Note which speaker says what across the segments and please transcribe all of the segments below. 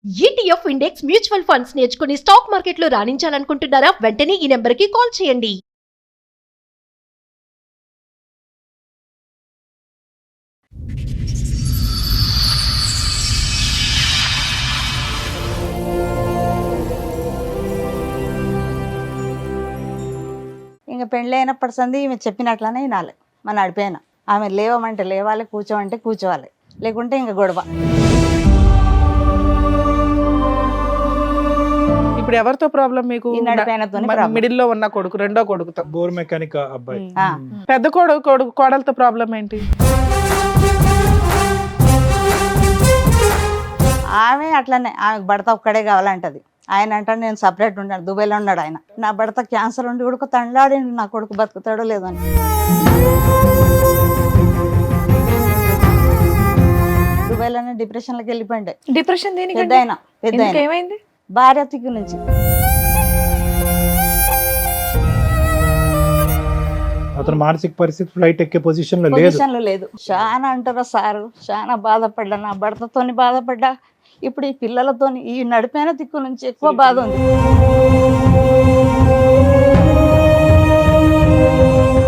Speaker 1: ETF index mutual funds నేర్చుకుని stock మార్కెట్లో రాణించాలనుకుంటున్నారా? వెంటనే ఈ నెంబర్కి కాల్ చేయండి.
Speaker 2: ఇంకా పెళ్ళి అయినప్పటి సంది ఈమె చెప్పినట్లనే వినాలి. మన నడిపోయిన ఆమె లేవమంటే లేవాలి, కూర్చోమంటే కూర్చోవాలి, లేకుంటే ఇంకా గొడవ.
Speaker 3: ఇప్పుడు ఎవరితో ప్రాబ్లం మీకు?
Speaker 2: ఈ నడిపోయినతోనే problem.
Speaker 3: మిడిల్ లో ఉన్న కొడుకు, రెండో కొడుకుతో.
Speaker 4: బోర్ మెకానిక్ అబ్బాయి.
Speaker 2: ఆ.
Speaker 3: పెద్ద కోడలతో ప్రాబ్లం ఏంటి?
Speaker 2: ఆమె అట్లనే, ఆమెకు భర్త ఒక్కడే కావాలంటది. ఆయన అంటాడు నేను సపరేట్ ఉన్నాడు, దుబాయ్లో ఉన్నాడు ఆయన. నా భర్త క్యాన్సర్ ఉండి కూడా తండ్లాడి నా కొడుకు బతుకుతాడో లేదో అని. దుబాయ్లోనే డిప్రెషన్లోకి వెళ్ళిపోయిండే.
Speaker 5: డిప్రెషన్ దేనికి?
Speaker 2: పెద్ద
Speaker 5: ఏమైంది?
Speaker 2: భార్య తిక్కు నుంచి.
Speaker 4: అతను మానసిక పరిస్థితి ఫ్లైట్ ఎక్కే పొజిషన్ లో లేదు.
Speaker 2: పొజిషన్లో లేదు. చాలా అంటారా సారు, చాలా బాధపడ్డా, నా భర్తతోని బాధపడ్డా, ఇప్పుడు ఈ పిల్లలతోని, ఈ నడిపోయిన దిక్కు నుంచి ఎక్కువ బాధ ఉంది.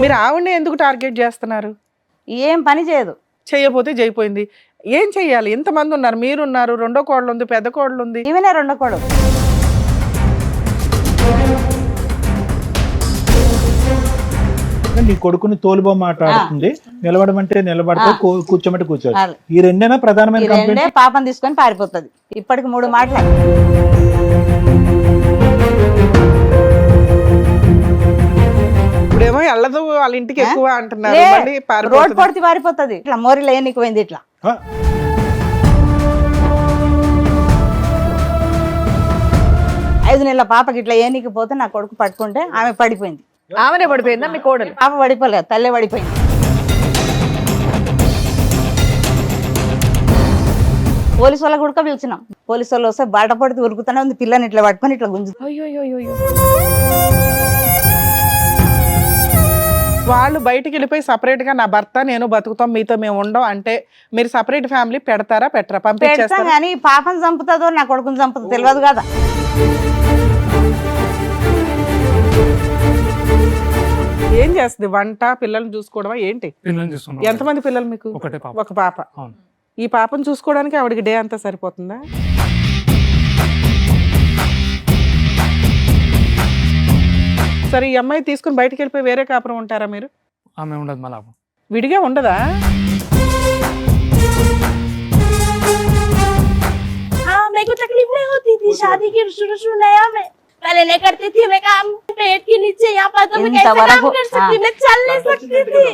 Speaker 3: మీరు ఆవిడని ఎందుకు టార్గెట్ చేస్తున్నారు?
Speaker 2: ఏం పని చేయదు.
Speaker 3: చేయకపోతే చేయిపోయింది. ఏం చెయ్యాలి? ఎంతమంది ఉన్నారు? మీరున్నారు, రెండో కోడలు ఉంది, పెద్ద కోడలు ఉంది.
Speaker 2: ఈమెనే రెండో కొడుకు.
Speaker 4: నీ కొడుకుని తోలుబొమ్మ ఆడుతుంది. నిలబడమంటే నిలబడతా, కూర్చోమంటే కూర్చోదు.
Speaker 2: చాలు.
Speaker 4: ఈ రెండేనా ప్రధానమైన
Speaker 2: ఈ రెండే
Speaker 4: కంప్లైంట్?
Speaker 2: పాపం తీసుకొని పారిపోతుంది. ఇప్పటికి 3 మాటలు.
Speaker 3: ఇప్పుడేమో వెళ్ళదు వాళ్ళ ఇంటికి ఎక్కువ అంటున్నారు.
Speaker 2: లే,
Speaker 3: మళ్ళీ
Speaker 2: రోడ్
Speaker 3: పారిపోతుంది.
Speaker 2: పొడిచి పారిపోతుంది. ఇట్లా మోరీలో ఏనికి పోయింది ఇట్లా.
Speaker 4: ఆ,
Speaker 2: 5 నెలల పాపకి ఇట్లా ఏనికి పోతే నా కొడుకు పట్టుకుంటే ఆమె పడిపోయింది.
Speaker 5: ఆమెనే పడిపోయిందా మీ కోడలు?
Speaker 2: పాప పడిపోలేదు, తల్లే పడిపోయింది. పోలీసు వాళ్ళకి కూడా పిలిచినాం. పోలీసు వాళ్ళు వస్తే బాట పడితే ఉరుకుతూనే ఉంది. పిల్లని ఇట్లా పట్టుకొని ఇట్లా గుంజు.
Speaker 5: అయ్యో.
Speaker 3: వాళ్ళు బయటికి వెళ్ళిపోయి సపరేట్ గా నా భర్త నేను బతుకుతాం, మీతో మేము ఉండం అంటే మీరు సపరేట్ ఫ్యామిలీ పెడతారా పెట్టరా?
Speaker 2: పెడతాం
Speaker 3: పంపించేస్తారా?
Speaker 2: కానీ పాపను చంపుతుందో నా కొడుకుని చంపుతుందో తెలియదు కదా.
Speaker 3: ఏం చేస్తుంది? వంట, పిల్లల్ని చూసుకోవడమా ఏంటి?
Speaker 6: పిల్లల్ని చూస్తున్నాం.
Speaker 3: ఎంతమంది పిల్లలు మీకు?
Speaker 6: ఒకటే పాప.
Speaker 3: ఒక పాప.
Speaker 6: అవును.
Speaker 3: ఈ పాపను చూసుకోవడానికి ఆవిడకి డే అంతా సరిపోతుందా? సరే, ఈ అమ్మాయి తీసుకుని బయటికి వెళ్ళిపోయి వేరే కాపురం ఉంటారా మీరు?
Speaker 6: ఆమె ఉండదు మళ్ళా.
Speaker 3: విడిగా ఉండదా?
Speaker 7: हाँ मेरे को तकलीफ नहीं होती थी शादी की शुरू नया में पहले नहीं करती थी मैं काम पेट के नीचे यहाँ पर तो मैं कैसे काम कर सकती मैं चल नहीं सकती थी।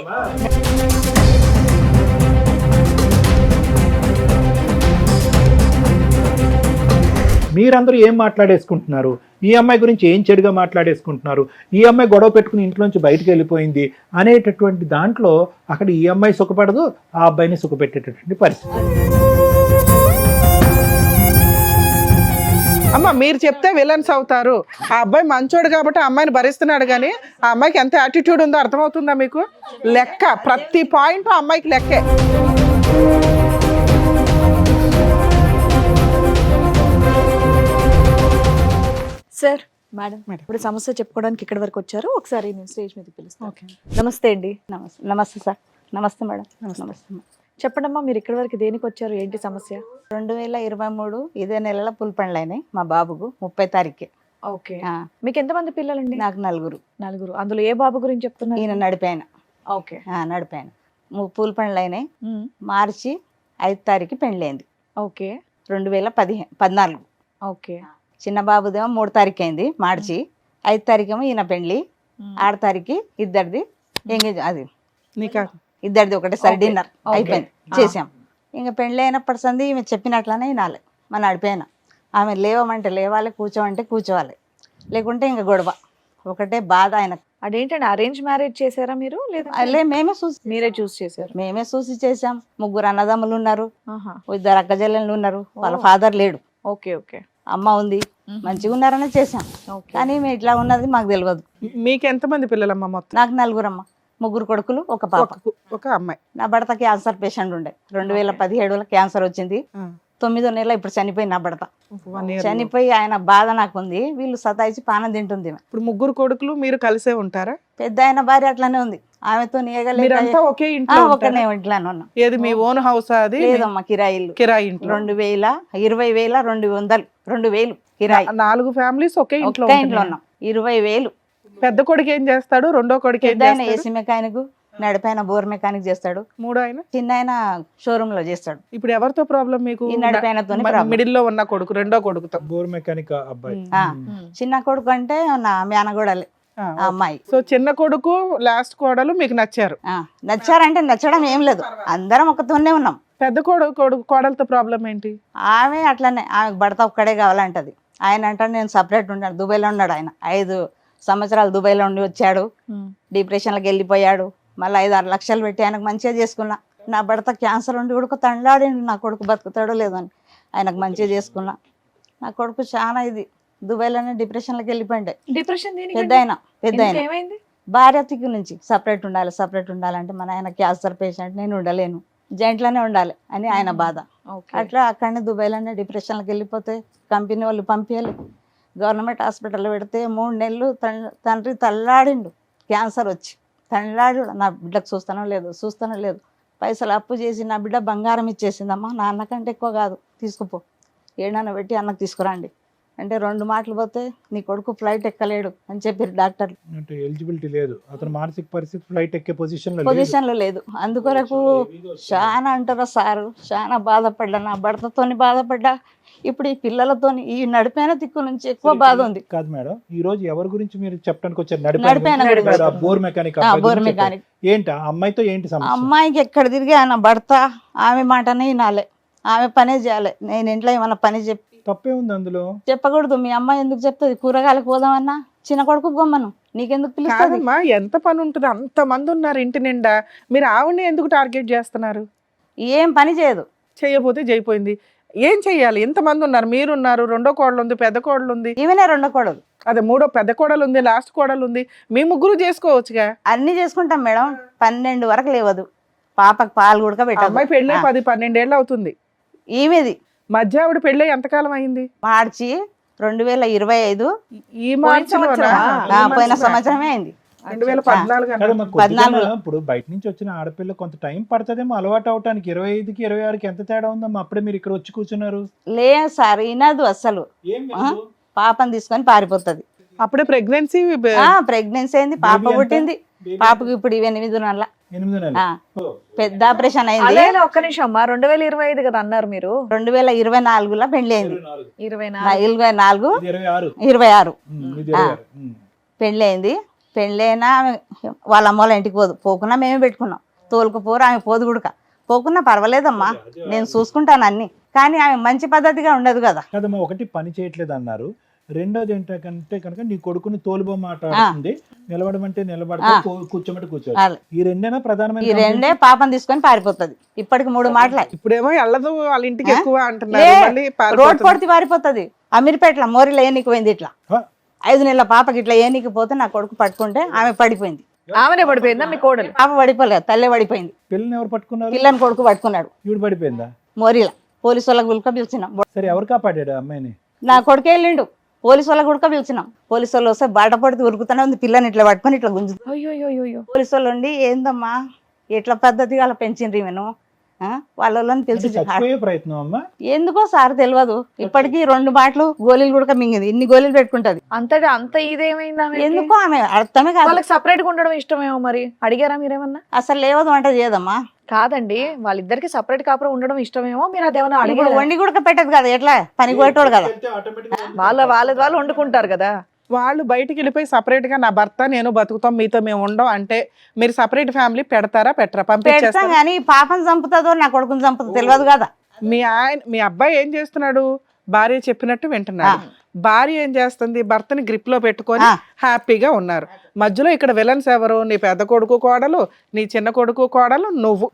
Speaker 4: మీరందరూ ఏం మాట్లాడేసుకుంటున్నారు? ఈ అమ్మాయి గురించి ఏం చెడుగా మాట్లాడేసుకుంటున్నారు? ఈ అమ్మాయి గొడవ పెట్టుకుని ఇంట్లోంచి బయటకు వెళ్ళిపోయింది అనేటటువంటి దాంట్లో అక్కడ ఈ అమ్మాయి సుఖపడదు, ఆ అబ్బాయిని సుఖపెట్టేటటువంటి పరిస్థితి.
Speaker 3: అమ్మ మీరు చెప్తే విలన్స్ అవుతారు. ఆ అబ్బాయి మంచోడు కాబట్టి ఆ అమ్మాయిని భరిస్తున్నాడు, కానీ ఆ అమ్మాయికి ఎంత యాటిట్యూడ్ ఉందో అర్థమవుతుందా మీకు? లెక్క, ప్రతి పాయింట్ ఆ అమ్మాయికి లెక్కే.
Speaker 5: సార్, మేడం ఇప్పుడు సమస్య చెప్పుకోవడానికి ఇక్కడ వరకు వచ్చారు. ఒకసారి నేను స్టేజ్ మీద పిలుస్తాను. నమస్తే అండి.
Speaker 2: నమస్తే. నమస్తే సార్. నమస్తే మేడం. నమస్తే.
Speaker 5: చెప్పండమ్మా, మీరు ఇక్కడ వరకు దేనికి వచ్చారు? ఏంటి సమస్య?
Speaker 2: 2023 ఇదే నెలలో పులిపండ్లు అయినాయి మా బాబుకు 30 తారీఖుకి.
Speaker 5: ఓకే. మీకు ఎంతమంది పిల్లలండి?
Speaker 2: నాకు నలుగురు.
Speaker 5: అందులో ఏ బాబు గురించి చెప్తున్నారు?
Speaker 2: ఈయన నడిపాయన.
Speaker 5: ఓకే.
Speaker 2: నడిపాయన. పూలపండ్లు అయినాయి. మార్చి 5 తారీఖు పెళ్ళైంది.
Speaker 5: ఓకే.
Speaker 2: 2014.
Speaker 5: ఓకే.
Speaker 2: చిన్న బాబుదేమో 3 తారీఖు అయింది మార్చి. 5 తారీఖు ఏమో ఈయన పెళ్ళి. 6 తారీఖు ఇద్దరిది ఎంగేజ్, అది
Speaker 3: నీకా
Speaker 2: ఇద్దరిది ఒకటేసారి డిన్నర్ అయిపోయింది, చేసాం. ఇంకా పెళ్ళి అయినప్పటి సంది ఈమె చెప్పినట్లనే వినాలి. మన నడిపోయిన ఆమె లేవమంటే లేవాలి, కూర్చోమంటే కూర్చోవాలి, లేకుంటే ఇంకా గొడవ. ఒకటే బాధ ఆయన.
Speaker 5: అదేంటండి, అరేంజ్ మ్యారేజ్ చేశారా మీరు?
Speaker 2: అల్లే మేమే చూసి
Speaker 5: మీరే చూస్ చేశారు?
Speaker 2: మేమే చూసి చేసాం. 3 అన్నదమ్ములు ఉన్నారు,
Speaker 5: ఆహా.
Speaker 2: 2 అక్కజల్లెళ్ళు ఉన్నారు. వాళ్ళ ఫాదర్ లేడు,
Speaker 5: ఓకే. ఓకే.
Speaker 2: అమ్మ ఉంది. మంచిగా ఉన్నారనే చేసాం, కానీ మేము ఇట్లా ఉన్నది మాకు తెలియదు.
Speaker 3: మీకు ఎంతమంది పిల్లలమ్మ మొత్తం?
Speaker 2: నాకు 4 అమ్మ, 3 కొడుకులు, 1 పాప.
Speaker 3: ఒక అమ్మాయి.
Speaker 2: నా భర్త క్యాన్సర్ పేషెంట్ ఉండే. 2017లో క్యాన్సర్ వచ్చింది. 9వ నెల ఇప్పుడు చనిపోయి నా భర్త
Speaker 3: 1 year.
Speaker 2: చనిపోయి ఆయన బాధ నాకుంది, వీళ్ళు సతాయిచి పానం తింటుంది ఈమె.
Speaker 3: ఇప్పుడు 3 కొడుకులు మీరు కలిసే ఉంటారా?
Speaker 2: పెద్ద ఆయన భార్య అట్లనే ఉంది, ఆమెతో
Speaker 3: మీరంతా ఒకే ఇంట్లో
Speaker 2: ఒకనే
Speaker 3: ఉంటారా?
Speaker 2: ఇంట్లోనే ఉన్నాం.
Speaker 3: ఏది మీ ఓన్ హౌస్? అది
Speaker 2: లేదమ్మా, కిరాయి ఇల్లు.
Speaker 3: కిరాయి ఇంట్లో.
Speaker 2: 20,000 20,000 2,000 కిరాయి.
Speaker 3: 4 ఫ్యామిలీస్ ఒకే ఇంట్లో
Speaker 2: ఒక్క ఇంట్లో
Speaker 3: ఉంటున్నాయా?
Speaker 2: ఉన్నాం. 20,000.
Speaker 3: పెద్ద కొడుకు ఏం చేస్తాడు? రెండో కొడుకు ఏం
Speaker 2: పెద్ద ఆయన
Speaker 3: చేస్తాడు?
Speaker 2: ఏసీ మెకానిక్, నడిపైన బోర్ మెకానిక్ చేస్తాడు.
Speaker 3: మూడో ఆయన
Speaker 2: చిన్న ఆయన షోరూమ్ లో చేస్తాడు.
Speaker 3: ఇప్పుడు ఎవరితో ప్రాబ్లం మీకు?
Speaker 2: ఈ నడిపైనతోనే problem.
Speaker 3: మిడిల్ లో ఉన్న కొడుకు, రెండో కొడుకుతో.
Speaker 4: బోర్ మెకానిక్ అబ్బాయి.
Speaker 2: ఆ, చిన్న కొడుకు అంటే నా మేనగోడలే
Speaker 3: ఆ,
Speaker 2: ఆ అమ్మాయి.
Speaker 3: సో చిన్న కొడుకు లాస్ట్ కోడలు మీకు నచ్చారు.
Speaker 2: నచ్చారంటే నచ్చడం ఏం లేదు, అందరం ఒకతోనే ఉన్నాం.
Speaker 3: పెద్ద కొడుకు కోడలతో ప్రాబ్లం ఏంటి?
Speaker 2: ఆమె అట్లనే, ఆమెకు భర్త ఒక్కడే కావాలంటది. ఆయన అంటే నేను సపరేట్ ఉన్నాడు, దుబాయ్లో ఉన్నాడు ఆయన. 5 సంవత్సరాలు దుబాయ్లో ఉండి వచ్చాడు, డిప్రెషన్లోకి వెళ్ళిపోయాడు. మళ్ళీ 5-6 లక్షలు పెట్టి ఆయనకు మంచిగా చేసుకున్నా. నా భర్త క్యాన్సర్ ఉండి కొడుకు తండ్లాడిండు, నా కొడుకు బతుకుతాడో లేదో అని. ఆయనకు మంచిగా చేసుకున్నా. నా కొడుకు చాలా ఇది దుబాయ్లోనే డిప్రెషన్లోకి వెళ్ళిపోయిండే.
Speaker 5: డిప్రెషన్
Speaker 2: పెద్ద ఆయన
Speaker 5: ఏమైంది?
Speaker 2: భార్య తిక్కు నుంచి సపరేట్ ఉండాలంటే మన ఆయన క్యాన్సర్ పేషెంట్, నేను ఉండలేను, జాయింట్లోనే ఉండాలి అని ఆయన బాధ. అట్లా అక్కడనే దుబాయ్లోనే డిప్రెషన్లోకి వెళ్ళిపోతే కంపెనీ వాళ్ళు పంపించాలి. గవర్నమెంట్ హాస్పిటల్లో పెడితే 3 నెలలు తండ్రి తల్లాడిండు, క్యాన్సర్ వచ్చి తల్లాడు. నా బిడ్డకు చూస్తానో లేదు. పైసలు అప్పు చేసి నా బిడ్డ బంగారం ఇచ్చేసిందమ్మా, నా అన్నకంటే ఎక్కువ కాదు, తీసుకుపో, ఏడన్నా పెట్టి అన్నకు తీసుకురండి అంటే 2 మాటలు పోతే నీ కొడుకు ఫ్లైట్ ఎక్కలేడు అని చెప్పారు డాక్టర్లు.
Speaker 4: అంటే ఎలిజిబిలిటీ లేదు, అతను మానసిక పరిస్థితి ఫ్లైట్ ఎక్కే పొజిషన్
Speaker 2: లో లేదు. అందుకొరకు చాలా అంటారా సారు, చాలా బాధపడ్డా, నా భర్తతోని బాధపడ్డా, ఇప్పుడు ఈ పిల్లలతోని ఈ నడిపైన దిక్కు నుంచి ఎక్కువ బాధ ఉంది.
Speaker 4: కాదు మేడం, ఈ రోజు ఎవరి గురించి మీరు చెప్పడానికి వచ్చారు?
Speaker 2: నడిపైన గురించి.
Speaker 4: Bore mechanic.
Speaker 2: Bore mechanic.
Speaker 4: ఏంటి ఆ అమ్మాయితో ఏంటి సమస్య?
Speaker 2: అమ్మాయికి ఎక్కడ తిరిగి ఆయన భర్త ఆమె మాటనే వినాలి, ఆమె పనే చేయాలి. నేను ఇంట్లో ఏమన్నా పని
Speaker 4: తప్పే ఉంది అందులో?
Speaker 2: చెప్పకూడదు. మీ అమ్మాయి ఎందుకు చెప్తుంది? కూరగాయలకు పోదామన్నా చిన్న కొడుకు గమ్మను, నీకెందుకు పిలుస్తుంది?
Speaker 3: కాదమ్మా, ఎంత పని ఉంటుంది? అంత మంది ఉన్నారు ఇంటి నిండా, మీరు ఆవిడని ఎందుకు టార్గెట్ చేస్తున్నారు?
Speaker 2: ఏం పని చేయదు.
Speaker 3: చేయకపోతే చేయిపోయింది. ఏం చెయ్యాలి? ఎంతమంది ఉన్నారు? మీరున్నారు, రెండో కోడలు ఉంది, పెద్ద కోడలు ఉంది,
Speaker 2: ఈమెనే రెండో కోడలు,
Speaker 3: అదే మూడో పెద్ద కోడలు ఉంది, లాస్ట్ కోడలు ఉంది. మీ ముగ్గురు చేసుకోవచ్చుగా.
Speaker 2: అన్ని చేసుకుంటాం మేడం. 12 వరకు లేవదు, పాపకు పాలు కూడా పెట్టాలి.
Speaker 3: అమ్మాయి పెళ్ళి 10-12 ఏళ్ళు అవుతుంది.
Speaker 2: ఈమెది
Speaker 3: మధ్య ఆవిడ పెళ్ళి ఎంతకాలం అయింది?
Speaker 2: మార్చి 2025.
Speaker 3: ఈ మార్చిలోనా?
Speaker 2: పోయిన సంవత్సరమే అయింది.
Speaker 3: 2014
Speaker 4: కదా,
Speaker 3: అన్నారు.
Speaker 4: మరి కొద్దిగా
Speaker 2: 14.
Speaker 4: ఇప్పుడు బయట నుంచి వచ్చిన ఆడపిల్ల కొంత టైం పడుతుందేమో అలవాటు అవటానికి. 25కి 26కి ఎంత తేడా ఉందమ్మా? అప్పుడే మీరు ఇక్కడ వచ్చి కూర్చున్నారు.
Speaker 2: లేదు సార్, వినదు అసలు. పాపని తీసుకొని పారిపోతుంది.
Speaker 3: అప్పుడే ప్రెగ్నెన్సీ
Speaker 2: ప్రెగ్నెన్సీ అయింది, పాప పుట్టింది. పాపకు ఇప్పుడు 8 నెలల
Speaker 4: 8 నెలలు.
Speaker 2: పెద్ద ఆపరేషన్ అయింది.
Speaker 5: అదే ఒక్క నిమిషం అమ్మా, 2025 కదా అన్నారు మీరు?
Speaker 2: 2024లో పెళ్లి అయింది.
Speaker 5: 24
Speaker 4: 26.
Speaker 2: 26
Speaker 4: ఇది 26.
Speaker 2: పెళ్లి అయింది. పెళ్ళైనా వాళ్ళ అమ్మ వాళ్ళ ఇంటికి పోకున్నా మేమే పెట్టుకున్నాం. తోలుకుపోరు, ఆమె పోదు గుడక పోకున్నా పర్వాలేదమ్మా, నేను చూసుకుంటాను అన్ని. కానీ ఆమె మంచి పద్ధతిగా ఉండదు కదా.
Speaker 4: కదమ్మా, ఒకటి పని చేయట్లేదు అన్నారు. రెండోది ఏంటంటే కనుక నీ కొడుకుని తోలుబొమ్మ ఆట ఆడుతుంది, నిలబడమంటే నిలబడతా, కూర్చోమంటే కూర్చోవాలి. ఈ రెండేనా ప్రధానమైన?
Speaker 2: ఈ రెండే. పాపని తీసుకొని పారిపోతుంది. ఇప్పటికి 3 మాటలే.
Speaker 3: ఇప్పుడేమో వెళ్ళదు వాళ్ళ ఇంటికి ఎక్కువ అంటున్నారు. మళ్ళీ
Speaker 2: రోడ్ పొడితే పారిపోతుంది. అమీర్పేటలో మోరిలో ఏనికి పోయింది. ఇట్లా 5 నెలల పాపకి ఇట్లా ఏనికి పోతే నా కొడుకు పట్టుకుంటే ఆమె పడిపోయింది.
Speaker 5: ఆమెనే పడిపోయిందా మీ కోడలు?
Speaker 2: పాప పడిపోలేదు, తల్లే పడిపోయింది.
Speaker 4: పిల్లని ఎవరు పట్టుకున్నారు?
Speaker 2: పిల్లని కొడుకు పట్టుకున్నాడు.
Speaker 4: ఈవిడ పడిపోయిందా?
Speaker 2: మోరిలా పోలీసు వాళ్ళకి గుల్క పిలిచినాం.
Speaker 4: సరే, ఎవరు కాపాడాడు అమ్మాయిని?
Speaker 2: నా కొడుకే వెళ్ళిండు. పోలీసు వాళ్ళకి గుడక పిలిచినాం. పోలీసు వాళ్ళు వస్తే బాట పడితే ఉరుకుతూనే ఉంది. పిల్లని ఇట్లా పట్టుకొని ఇట్లా గుంజు.
Speaker 5: అయ్యో.
Speaker 2: పోలీసు వాళ్ళు ఉండి ఏందమ్మా ఎట్లా పద్ధతిగా అలా పెంచిండ్రి మేము వాళ్ళని పిలిచి
Speaker 4: చచ్చిపోయే ప్రయత్నం అమ్మా?
Speaker 2: ఎందుకో సార్ తెలియదు. ఇప్పటికీ 2 బాటలు గోళీలు కూడా మింగింది. ఇన్ని గోళీలు పెట్టుకుంటది.
Speaker 5: అంత ఇదేమైందా?
Speaker 2: ఎందుకో ఆమె అర్థమే కాదు.
Speaker 5: వాళ్ళకి సపరేట్ గా ఉండడం ఇష్టమేమో. మరి అడిగారా మీరేమన్నా?
Speaker 2: అసలు లేవదు వంట చేయదమ్మా.
Speaker 5: కాదండి, వాళ్ళిద్దరికి సపరేట్ కాపురం ఉండడం ఇష్టమేమో. మీరు అదేమన్నా అడిగారు?
Speaker 2: వండి కూడా పెట్టదు కదా, ఎట్లా పని పోయేటోడు కదా.
Speaker 5: వాళ్ళు వండుకుంటారు కదా.
Speaker 3: వాళ్ళు బయటికి వెళ్ళిపోయి సపరేట్ గా నా భర్త నేను బతుకుతాం, మీతో మేము ఉండం అంటే మీరు సపరేట్ ఫ్యామిలీ పెడతారా పెట్టరా?
Speaker 2: పెడతాం
Speaker 3: పంపించేస్తారా?
Speaker 2: కానీ పాపను చంపుతుందో నా కొడుకుని చంపుతుందో తెలియదు కదా.
Speaker 3: మీ అబ్బాయి ఏం చేస్తున్నాడు? భార్య చెప్పినట్టు వింటున్నాడు. భార్య ఏం చేస్తుంది? భర్తని గ్రిప్ లో పెట్టుకొని హ్యాపీగా ఉన్నారు. మధ్యలో ఇక్కడ విలన్స్ ఎవరు? నీ పెద్ద కొడుకు కోడలు, నీ చిన్న కొడుకు కోడలు, నువ్వు.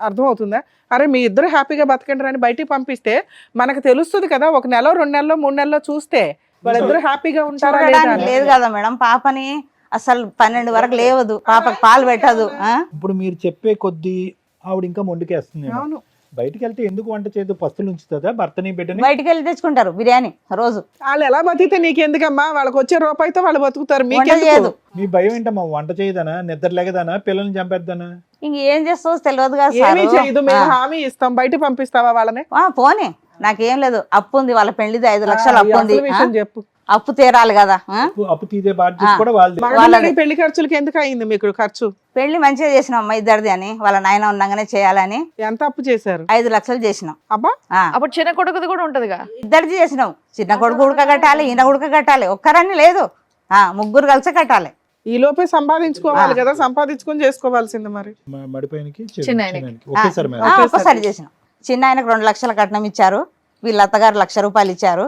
Speaker 3: అర్థమవుతుందా? అరే మీ ఇద్దరు హ్యాపీగా బతకండి అని బయటికి పంపిస్తే మనకు తెలుస్తుంది కదా. 1 నెల 2 నెలలో 3 నెలలో చూస్తే వాళ్ళిద్దరు హ్యాపీగా ఉంటారా లేదా?
Speaker 2: లేదు కదా మేడం. పాపని అసలు 12 వరకు లేవదు, పాపకు పాలు పెట్టదు.
Speaker 4: ఇప్పుడు మీరు చెప్పే కొద్దీ ఆవిడ ఇంకా మొండికేస్తుంది.
Speaker 3: అవును.
Speaker 4: బయటికి వెళ్తే ఎందుకు వంట చేయదు? పస్తులు ఉంచుతుందా భర్తని బిడ్డని?
Speaker 2: బయటికి వెళ్ళి తెచ్చుకుంటారు బిర్యానీ రోజు.
Speaker 3: వాళ్ళు ఎలా బతికితే నీకెందుకమ్మా? వాళ్ళకి వచ్చే రూపాయితో వాళ్ళు బతుకుతారు.
Speaker 2: వంట
Speaker 3: మీకెందుకు?
Speaker 2: చేయదు.
Speaker 4: మీ భయం ఏంటమ్మా? వంట చేయదనా, నిద్ర లేగదనా, పిల్లల్ని చంపేద్దనా?
Speaker 2: ఇంక ఏం చేస్తావు తెలియదు కదా
Speaker 3: ఏమీ
Speaker 2: సారు.
Speaker 3: చేయదు. మేము హామీ ఇస్తాం. బయట పంపిస్తావా వాళ్ళని?
Speaker 2: పోనీ, నాకేం లేదు. అప్పు ఉంది, వాళ్ళ పెళ్లిది 5 లక్షలు అప్పు ఉంది.
Speaker 3: అసలు విషయం చెప్పు.
Speaker 2: అప్పు తీరాలి కదా.
Speaker 4: అప్పు తీసే బాధ్యత కూడా వాళ్ళది.
Speaker 3: మగపిల్లడి పెళ్లి ఖర్చులకి ఎందుకు అయింది మీకు ఖర్చు?
Speaker 2: పెళ్లి మంచిగా చేసినాం అమ్మ ఇద్దరిది అని, వాళ్ళ నాయన ఉండగానే చేయాలని
Speaker 3: ఎంత అప్పు చేశారు?
Speaker 2: 5 లక్షలు చేసినాం.
Speaker 3: అబ్బా,
Speaker 5: అప్పుడు చిన్న కొడుకుది కూడా ఉంటదిగా.
Speaker 2: ఇద్దరిది చేసినాం. చిన్న కొడుకు ఉడక కట్టాలి, ఈయన ఉడక కట్టాలి. ఒక్కరని లేదు, ముగ్గురు కలిసి కట్టాలి.
Speaker 3: ఈ లోపే సంపాదించుకోవాలి కదా, సంపాదించుకొని చేసుకోవాల్సింది మరి.
Speaker 4: మడిపోయినకి
Speaker 5: చిన్నాయనకి.
Speaker 4: ఒకేసారి మేడం.
Speaker 2: ఒక్కసారి చేసినాం. చిన్న ఆయనకు 2 లక్షల కట్నం ఇచ్చారు, వీళ్ళ అత్తగారు 1,00,000 రూపాయలు ఇచ్చారు.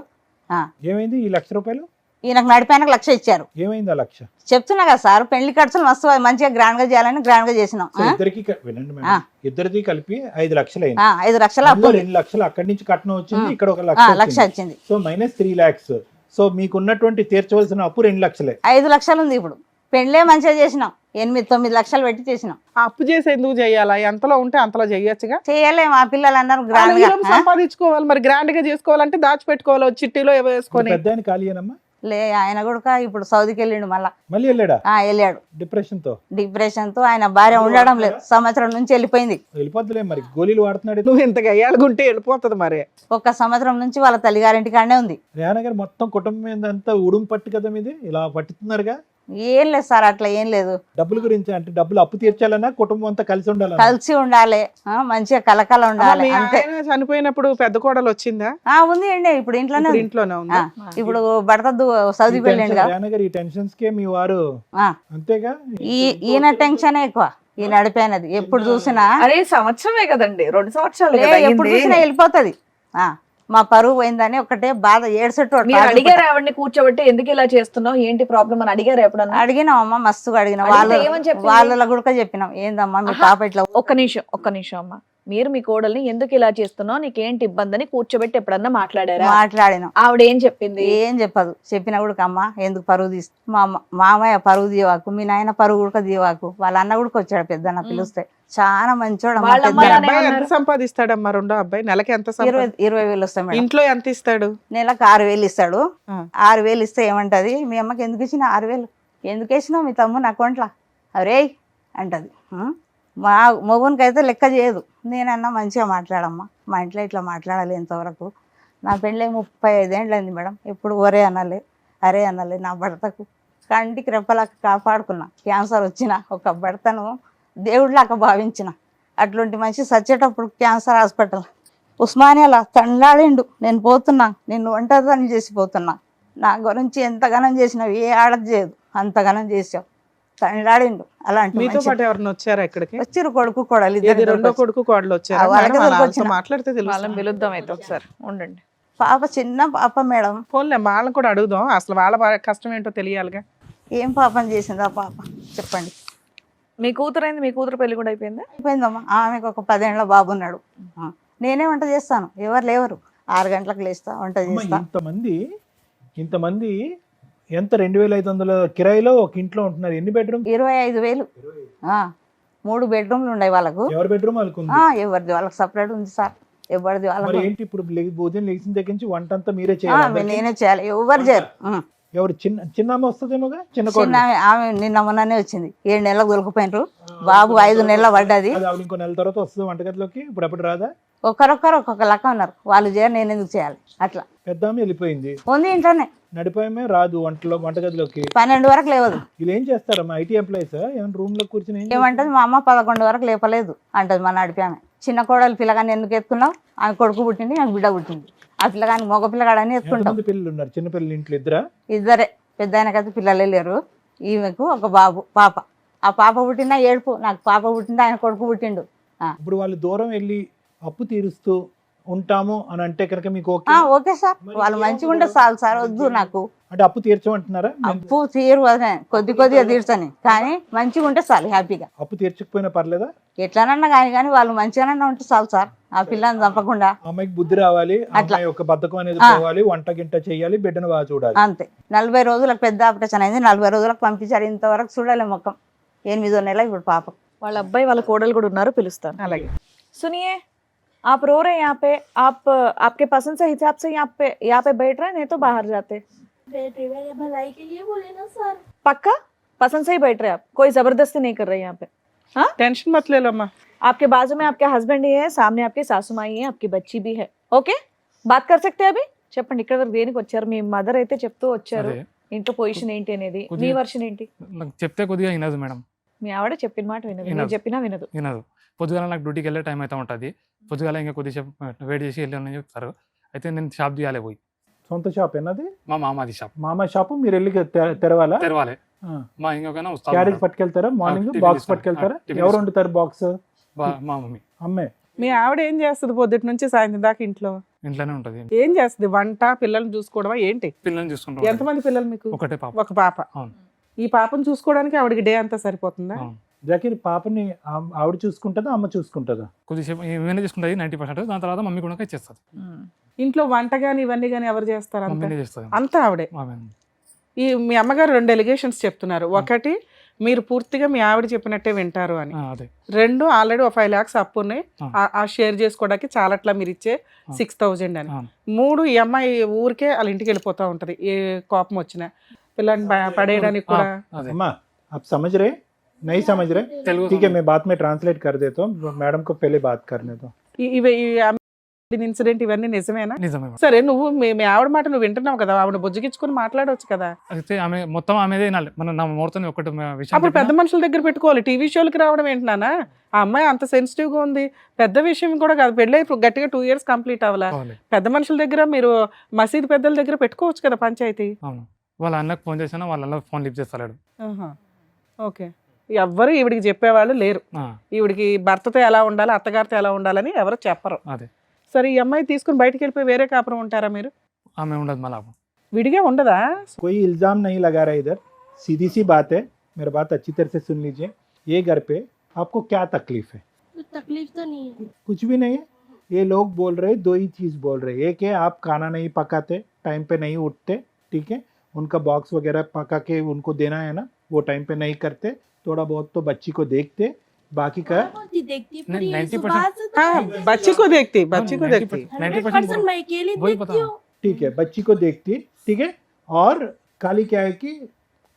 Speaker 4: ఏమైంది ఈ 1,00,000 రూపాయలు?
Speaker 2: ఈయనకు నడిపోయినకు 1,00,000 ఇచ్చారు.
Speaker 4: ఏమైంది ఆ 1,00,000?
Speaker 2: చెప్తున్నా కదా సార్, పెళ్లి ఖర్చులు మస్తు మంచిగా గ్రాండ్ గా చేయాలని గ్రాండ్ గా చేసినాం.
Speaker 4: ఇద్దరికి వినండి మేడం, ఇద్దరిది కలిపి 5 లక్షలు అయింది.
Speaker 2: 5 లక్షలు అప్పు.
Speaker 4: 2 లక్షలు అక్కడి నుంచి కట్నం వచ్చింది, ఇక్కడ 1
Speaker 2: లక్ష
Speaker 4: లక్ష
Speaker 2: వచ్చింది.
Speaker 4: So minus 3 lakhs. సో మీకున్నటువంటి తీర్చవలసిన అప్పు 2 లక్షలే.
Speaker 2: 5 లక్షలు ఉంది ఇప్పుడు. పెళ్లే మంచిగా చేసినాం, 8-9 లక్షలు పెట్టి చేసినాం.
Speaker 3: ఆ అప్పు చేసి ఎందుకు చెయ్యాలా? ఎంతలో ఉంటే అంతలో చెయ్యొచ్చుగా.
Speaker 2: చేయలేము, ఆ పిల్లలు అన్నారు
Speaker 3: వాళ్ళు
Speaker 2: గ్రాండ్
Speaker 3: ఈ
Speaker 2: గా.
Speaker 3: లోపు సంపాదించుకోవాలి మరి. గ్రాండ్ గా చేసుకోవాలంటే దాచిపెట్టుకోవాలి, చిట్టీలో ఏవో వేసుకొని.
Speaker 4: పెద్ద ఆయన ఖాళీయేనమ్మా?
Speaker 2: లే, ఆయన కూడా ఇప్పుడు సౌదీకి వెళ్ళిండు మళ్ళా.
Speaker 4: మళ్ళీ వెళ్ళాడా
Speaker 2: వెళ్ళాడు
Speaker 4: డిప్రెషన్ తో?
Speaker 2: డిప్రెషన్ తో. ఆయన భార్య ఉండడం లేదు, సంవత్సరం నుంచి వెళ్ళిపోయింది.
Speaker 4: వెళ్ళిపోద్దులే మరి, గోళీలు వాడుతున్నాడు.
Speaker 3: నువ్వు ఇంతగా ఏళ్ళగుంటే వెళ్ళిపోతుంది మరి.
Speaker 2: 1 సంవత్సరం నుంచి వాళ్ళ తల్లిగారింటి కాడనే ఉంది.
Speaker 4: రేహనా గారు మొత్తం కుటుంబం ఏందంతా ఉడుం పట్టు కదా మీది, ఇలా పట్టుతున్నారుగా.
Speaker 2: ఏం లేదు సార్, అట్లా ఏం లేదు.
Speaker 4: డబ్బుల గురించి అంటే డబ్బులు అప్పు తీర్చాలన్నా కుటుంబం అంతా కలిసి ఉండాలన్నా?
Speaker 2: కలిసి ఉండాలి, మంచిగా కలకల ఉండాలి
Speaker 3: మీ
Speaker 2: అంతే.
Speaker 3: ఆయన చనిపోయినప్పుడు పెద్ద కోడలు వచ్చిందా?
Speaker 2: ఉంది అండి, ఇప్పుడు ఇంట్లోనే
Speaker 3: ఇప్పుడు
Speaker 2: ఉంది.
Speaker 3: ఇంట్లోనే ఉందా?
Speaker 2: ఇప్పుడు భర్త సౌదీకి వెళ్ళిండు కదా.
Speaker 4: రేహనా గారు ఈ టెన్షన్స్ కే మీ వారు అంతేగా.
Speaker 2: ఈయన టెన్షన్ ఎక్కువ, ఈయన నడిపోయినది. ఎప్పుడు చూసినా
Speaker 5: అరే సంవత్సరమే కదండి, 2 సంవత్సరాలు
Speaker 2: లే,
Speaker 5: కదా
Speaker 2: ఎప్పుడు
Speaker 5: అయ్యింది.
Speaker 2: చూసినా వెళ్ళిపోతుంది. మా పరువు పోయిందని ఒకటే బాధ, ఏడ్సెట్టు
Speaker 5: మీరు అడిగారు ఆవిడని కూర్చోబెట్టి ఎందుకు ఇలా చేస్తున్నావు, ఏంటి ప్రాబ్లం అని అడిగారు ఎప్పుడన్నా?
Speaker 2: అడిగినాం అమ్మ, మస్తుగా అడిగినాం.
Speaker 5: అడిగితే ఏమని చెప్పింది?
Speaker 2: వాళ్ళ కూడా చెప్పినాం, ఏందమ్మా మీ పాప ఇట్లా.
Speaker 5: ఒక్క నిమిషం అమ్మ. మీరు మీ కోడల్ని ఎందుకు ఇలా చేస్తున్నావు, నీకేంటి ఇబ్బంది అని కూర్చోబెట్టి ఎప్పుడన్నా మాట్లాడారా?
Speaker 2: మాట్లాడినాం.
Speaker 5: ఆవిడ ఏం చెప్పింది?
Speaker 2: ఏం చెప్పదు. చెప్పినా కూడా అమ్మ ఎందుకు పరువు తీసు, మా మామయ్య పరువు తీవాకు, మీ నాయన పరువు కూడా తీవాకు. వాళ్ళ అన్న కూడా వచ్చాడు, పెద్దన్న పిలిస్తే. చాలా మంచోడు అమ్మ.
Speaker 5: వాళ్ళ అమ్మ
Speaker 2: పెద్ద
Speaker 5: నాన్న
Speaker 3: అబ్బాయి ఎంత సంపాదిస్తాడమ్మా? రెండో అబ్బాయి నెలకి ఎంత
Speaker 2: 20,000 వస్తాయి మేడం.
Speaker 3: ఇంట్లో ఎంత ఇస్తాడు?
Speaker 2: నెలకు 6,000 ఇస్తాడు.
Speaker 3: ఆ.
Speaker 2: 6,000 ఇస్తే ఏమంటది, మీ అమ్మకి ఎందుకు ఇచ్చిన 6,000, ఎందుకు వేసినావు మీ తమ్ముని అకౌంట్లో అరే అంటది. మా మొగునికి అయితే లెక్క చేయదు. నేనన్నా మంచిగా మాట్లాడమ్మా, మా ఇంట్లో ఇట్లా మాట్లాడాలి. ఇంతవరకు నా పెళ్ళి 35 ఏళ్ళు అయింది మేడం. ఎప్పుడు ఒరే అనాలి, అరే అనాలి. నా భర్తకు కంటికి రెప్పలాక కాపాడుకున్నా. క్యాన్సర్ వచ్చిన ఒక భర్తను దేవుడిలాగా భావించిన. అట్లాంటి మనిషి చచ్చేటప్పుడు క్యాన్సర్ హాస్పిటల్ ఉస్మానియాలో తండ్లాడిండు. నేను పోతున్నా, నేను ఒంటరిని చేసిపోతున్నా. నా గురించి ఎంతగానం చేసినావు, ఏ ఆడది చేయదు, అంతగానం చేసావు. తండ్లాడిండు. అలాంటి
Speaker 3: మీతో పాటు ఎవరైనా వచ్చారా ఇక్కడికి?
Speaker 2: వచ్చిరు కొడుకు కోడలు
Speaker 3: ఏది రెండో కొడుకు కోడలు వచ్చారా?
Speaker 2: వాళ్ళకే
Speaker 3: మేడం, వాళ్ళతో
Speaker 2: వచ్చిన.
Speaker 3: మాట్లాడితే తెలుసు.
Speaker 5: వాళ్ళని పిలుద్దాం అయితే ఒకసారి, ఉండండి.
Speaker 2: పాప చిన్న పాప మేడం.
Speaker 3: ఫోన్లే వాళ్ళని కూడా అడుగుదాం, అసలు వాళ్ళ కష్టం ఏంటో తెలియాలిగా.
Speaker 2: ఏం పాపం చేసిందా పాప చెప్పండి.
Speaker 5: మీ కూతురైంది, మీ కూతురు పెళ్లి కూడా అయిపోయిందా?
Speaker 2: అయిపోయిందమ్మా. ఆమెకు ఒక 10 ఏళ్ళ బాబు ఉన్నాడు. నేనే వంట చేస్తాను, ఎవరు లేవరు. 6 గంటలకు లేస్తా, వంట
Speaker 4: అమ్మ,
Speaker 2: చేస్తా.
Speaker 4: ఇంతమంది ఎంత 2,500 కిరాయిలో ఒక ఇంట్లో ఉంటున్నారు. ఎన్ని బెడ్రూమ్?
Speaker 2: 25,000. 3 బెడ్రూమ్లు ఉన్నాయి వాళ్ళకు.
Speaker 4: ఎవరి బెడ్రూమ్ వాళ్ళకు ఉంది?
Speaker 2: ఎవరిది వాళ్ళకి సపరేట్ ఉంది సార్. ఎవరిది
Speaker 4: మరి
Speaker 2: వాళ్ళకు.
Speaker 4: ఏంటి ఇప్పుడు ఉదయం లేచిన దగ్గర నుంచి వంట అంతా మీరే చేయాలి?
Speaker 2: నేనే చేయాలి, ఎవరు చేయరు.
Speaker 4: ఎవరు చిన్నమ్మ వస్తుందేమోగా? చిన్న
Speaker 2: చిన్న ఆమె నిన్న మొన్ననే వచ్చింది. 7 నెలలకు దొరికిపోయినారు. బాబు 5 నెలల పడ్డది.
Speaker 4: ఆవిడ ఇంకో నెల తర్వాత వస్తుంది వంటగదిలోకి. ఇప్పుడు అప్పుడు రాదా?
Speaker 2: ఒకరొకరు ఒక్కొక్క లెక్క ఉన్నారు. వాళ్ళు చేయరు, నేను ఎందుకు చేయాలి? అట్లా
Speaker 4: పెద్ద ఆమె వెళ్ళిపోయింది,
Speaker 2: ఉంది ఇంట్లోనే.
Speaker 4: నడిపోయమే రాదు వంటగదిలోకి.
Speaker 2: 12 వరకు లేవదు.
Speaker 4: వీళ్ళు ఏం చేస్తారమ్మా? ఐటీ ఎంప్లాయీస్ ఏమైనా రూమ్ లో కూర్చొని ఏం
Speaker 2: ఏమంటది, మా అమ్మ 11 వరకు లేపలేదు అంటది. మా నడిపి ఆమె. చిన్న కోడలు పిల్లగాని ఎందుకు ఎత్తుకున్నావు? ఆమె కొడుకు పుట్టింది, ఆమె బిడ్డ పుట్టింది. ఆ పిల్లగాని మగ పిల్లగాడని ఎత్తుకుంటాం.
Speaker 4: ఎంతమంది పిల్లలు ఉన్నారు? చిన్న పిల్లలు ఇంట్లో ఇద్దరా?
Speaker 2: ఇద్దరే. పెద్ద ఆయనకైతే పిల్లలే లేరు. ఈమెకు ఒక బాబు పాప. ఆ పాప పుట్టినా ఏడుపు, నాకు పాప పుట్టింది, ఆయన కొడుకు పుట్టిండు.
Speaker 4: ఇప్పుడు వాళ్ళు దూరం వెళ్ళి అప్పు తీరుస్తూ ఉంటాము అని అంటే కనుక మీకు
Speaker 2: ఓకే సార్, వాళ్ళు మంచిగా ఉంటే చాలు సార్. వద్దు నాకు
Speaker 4: అంటే అప్పు తీర్చమంటున్నారా?
Speaker 2: అప్పు తీరు కొద్దిగా తీర్చని, కానీ మంచిగా ఉంటే చాలు, హ్యాపీగా.
Speaker 4: అప్పు తీర్చకపోయినా పర్లేదా?
Speaker 2: ఎట్లానన్నా కానీ వాళ్ళు మంచిగానన్నా ఉంటే చాలు సార్. ఆ పిల్లని చంపకుండా.
Speaker 4: అమ్మాయికి బుద్ధి రావాలి, అమ్మాయి యొక్క బద్ధకం అనేది పోవాలి, వంట గింట చేయాలి, బిడ్డను బాగా చూడాలి.
Speaker 2: అంతే. 40 రోజులకు పెద్ద ఆపరేషన్ అయింది. 40 రోజులకు పంపించారు. ఇంతవరకు చూడాలి ముఖం. 8వ నెల ఇప్పుడు పాప.
Speaker 5: వాళ్ళ అబ్బాయి వాళ్ళ కోడలు కూడా ఉన్నారు, పిలుస్తాను.
Speaker 3: అలాగే.
Speaker 5: సునియే आप रो रहे हैं यहाँ पे, आप आपके पसंद से हिसाब से यहाँ पे बैठ रहे हैं, नहीं तो बाहर जाते।
Speaker 7: बेटे मेरे भलाई के लिए बोले ना सर।
Speaker 5: पक्का पसंद से ही बैठ रहे हैं आप, कोई जबरदस्ती नहीं कर रहे यहाँ पे। हाँ,
Speaker 3: टेंशन मत ले लो अम्मा।
Speaker 5: आपके बाजू में आपके हस्बैंड ही है, सामने आपकी सासू माई है, आपकी बच्ची भी है। ఓకే, బాత్ कर सकते हैं अभी? చెప్పండి, ఇక్కడ వరకు దేనికి వచ్చారు? మీ మదర్ అయితే చెప్తూ వచ్చారు
Speaker 6: అదే.
Speaker 5: ఇంట్లో పొజిషన్ ఏంటి అనేది. మీ
Speaker 6: కొద్దిగా-
Speaker 5: వర్షన్ ఏంటి?
Speaker 6: నాకు చెప్తే కొద్దిగా వినదు మేడం,
Speaker 5: మీ ఆవిడ చెప్పిన మాట వినదు, మీరు
Speaker 6: వినదు.
Speaker 5: చెప్పినా వినదు.
Speaker 6: వినదు. పొద్దుగాల నాకు డ్యూటీకి వెళ్ళే టైం అయితే ఉంటుంది, పొద్దుగాల ఇంకా కొద్దిసేపు వెయిట్ చేసి వెళ్ళానని చెప్తారు. అయితే నేను షాప్ తీయాలి పోయి,
Speaker 4: సొంత షాప్ ఏనది?
Speaker 6: మా మామది షాప్
Speaker 4: మామ షాపు మీరు వెళ్ళి తెరవాలా?
Speaker 6: తెరవాలి.
Speaker 4: ఆ.
Speaker 6: మా ఇంకొకైనా
Speaker 4: క్యారేజ్ పట్టుకెళ్తారా? మార్నింగ్
Speaker 6: టిఫిన్
Speaker 4: బాక్స్
Speaker 6: ఇస్తాను.
Speaker 4: పట్టుకెళ్తారా?
Speaker 6: టిఫిన్
Speaker 4: ఎవరు
Speaker 6: ఇస్తాను.
Speaker 4: వండుతారు బాక్స్?
Speaker 6: మా మమ్మీ
Speaker 4: అమ్మే.
Speaker 3: మీ ఆవిడ ఏం చేస్తుంది పొద్దుటి నుంచి సాయంత్రం దాకా ఇంట్లో?
Speaker 6: ఇంట్లోనే ఉంటుంది.
Speaker 3: ఏం చేస్తుంది? వంట, పిల్లల్ని చూసుకోవడమా ఏంటి?
Speaker 6: పిల్లల్ని చూసుకుంటాం.
Speaker 3: ఎంతమంది పిల్లలు మీకు?
Speaker 6: ఒకటే పాప.
Speaker 3: ఒక పాప.
Speaker 6: అవును.
Speaker 3: ఈ పాపను చూసుకోవడానికి ఆవిడకి డే అంతా సరిపోతుందా?
Speaker 6: అవును.
Speaker 4: జాకిర్ పాపని ఆవిడ చూసుకుంటుందా అమ్మ చూసుకుంటుందా?
Speaker 6: కొద్దిసేపు ఏమైనా చేసుకుంటుంది 90%, దాని తర్వాత మమ్మీ కూడా ఇచ్చేస్తుంది.
Speaker 3: ఇంట్లో వంట గాని ఇవన్నీ గాని ఎవరు చేస్తారు? అంతా
Speaker 6: మమ్మీనే చేస్తుంది.
Speaker 3: అంతా ఆవిడే.
Speaker 6: ఆమె.
Speaker 3: ఈ మీ అమ్మగారు 2 ఎలిగేషన్స్ చెప్తున్నారు. ఒకటి, మీరు పూర్తిగా మీ ఆవిడ చెప్పినట్టే వింటారు అని.
Speaker 6: అదే.
Speaker 3: 2, ఆల్రెడీ ఒక 5 lakhs అప్పు ఉన్నాయి,
Speaker 6: ఆ.
Speaker 3: ఆ షేర్ చేసుకోవడానికి చాలట్లా మీరు ఇచ్చే 6,000 అని.
Speaker 6: అవును.
Speaker 3: 3, ఈ అమ్మాయి ఊరికే వాళ్ళ ఇంటికి వెళ్ళిపోతా ఉంటది ఏ కోపం వచ్చినా, పిల్లల్ని పడేయడానికి కూడా.
Speaker 6: అదే.
Speaker 4: अम्मा आप समझ रहे? नहीं समझ रहे?
Speaker 6: తెలుగు
Speaker 4: ठीक है, मैं बाद में ट्रांसलेट कर देता हूँ, मैडम को पहले बात करने दो.
Speaker 3: ఇవి ఇన్సిడెంట్ ఇవన్నీ నిజమేనా?
Speaker 6: నిజమే మేడం.
Speaker 3: సరే, నువ్వు మీ ఆవిడ మాట నువ్వు వింటున్నావు కదా, ఆవిడ బుజ్జగించుకుని మాట్లాడవచ్చు కదా.
Speaker 6: అయితే ఆమె మొత్తం ఆమెదే వినాలి. మన నా మూర్తని ఒకటి విషయం
Speaker 3: అప్పుడు పెద్ద
Speaker 6: చెప్పినా,
Speaker 3: మనుషుల దగ్గర పెట్టుకోవాలి. టీవీ షోలకి రావడం ఏంటన్నా? ఆ అమ్మాయి అంత సెన్సిటివ్ గా ఉంది, పెద్ద విషయం కూడా కాదు. పెళ్ళి ఇప్పుడు గట్టిగా 2 years కంప్లీట్ అవ్వాలా.
Speaker 6: కావాలి.
Speaker 3: పెద్ద మనుషుల దగ్గర మీరు మసీదు పెద్దల దగ్గర పెట్టుకోవచ్చు కదా పంచాయతీ.
Speaker 6: అవును. వాళ్ళ అన్నకు ఫోన్ చేసినా వాళ్ళ అన్న ఫోన్ లిఫ్ట్ చేస్తాడు.
Speaker 3: ఓకే, ఎవ్వరు ఈవిడికి చెప్పేవాళ్ళు లేరు. ఈవిడికి భర్తతో ఎలా ఉండాలి, అత్తగారితో ఎలా ఉండాలని ఎవరు చెప్పరు.
Speaker 6: అదే.
Speaker 3: సరే, ఈ అమ్మాయి తీసుకుని బయటికి వెళ్ళిపోయి వేరే కాపురం ఉంటారా మీరు?
Speaker 6: ఆమె ఉండదు మళ్ళీ.
Speaker 3: విడిగా ఉండదా?
Speaker 4: कोई इल्ज़ाम नहीं लगा रहा इधर, सीधी सी बात है, मेरी बात अच्छी तरह से सुन लीजिए. ये घर पे आपको क्या तकलीफ है?
Speaker 7: कुछ तकलीफ तो नहीं है।
Speaker 4: कुछ भी नहीं है. ये लोग बोल रहे, 2 ही चीज़ बोल रहे. एक है आप खाना नहीं पकाते, टाइम पे नहीं उठते, ठीक है, उनका बॉक्स वगैरह पका के उनको देना है ना, वो टाइम पे नहीं करते, थोड़ा बहुत तो बच्ची को देखते, बाकी का
Speaker 7: होती देखती पूरी
Speaker 6: 90%
Speaker 7: सुबह से तो
Speaker 3: हाँ, बच्ची को देखती, बच्ची को देखती.
Speaker 7: 100% मैं अकेली
Speaker 6: वही
Speaker 7: देखती
Speaker 6: पता।
Speaker 7: हूँ।
Speaker 4: ठीक है, बच्ची को देखती, ठीक है. और खाली क्या है कि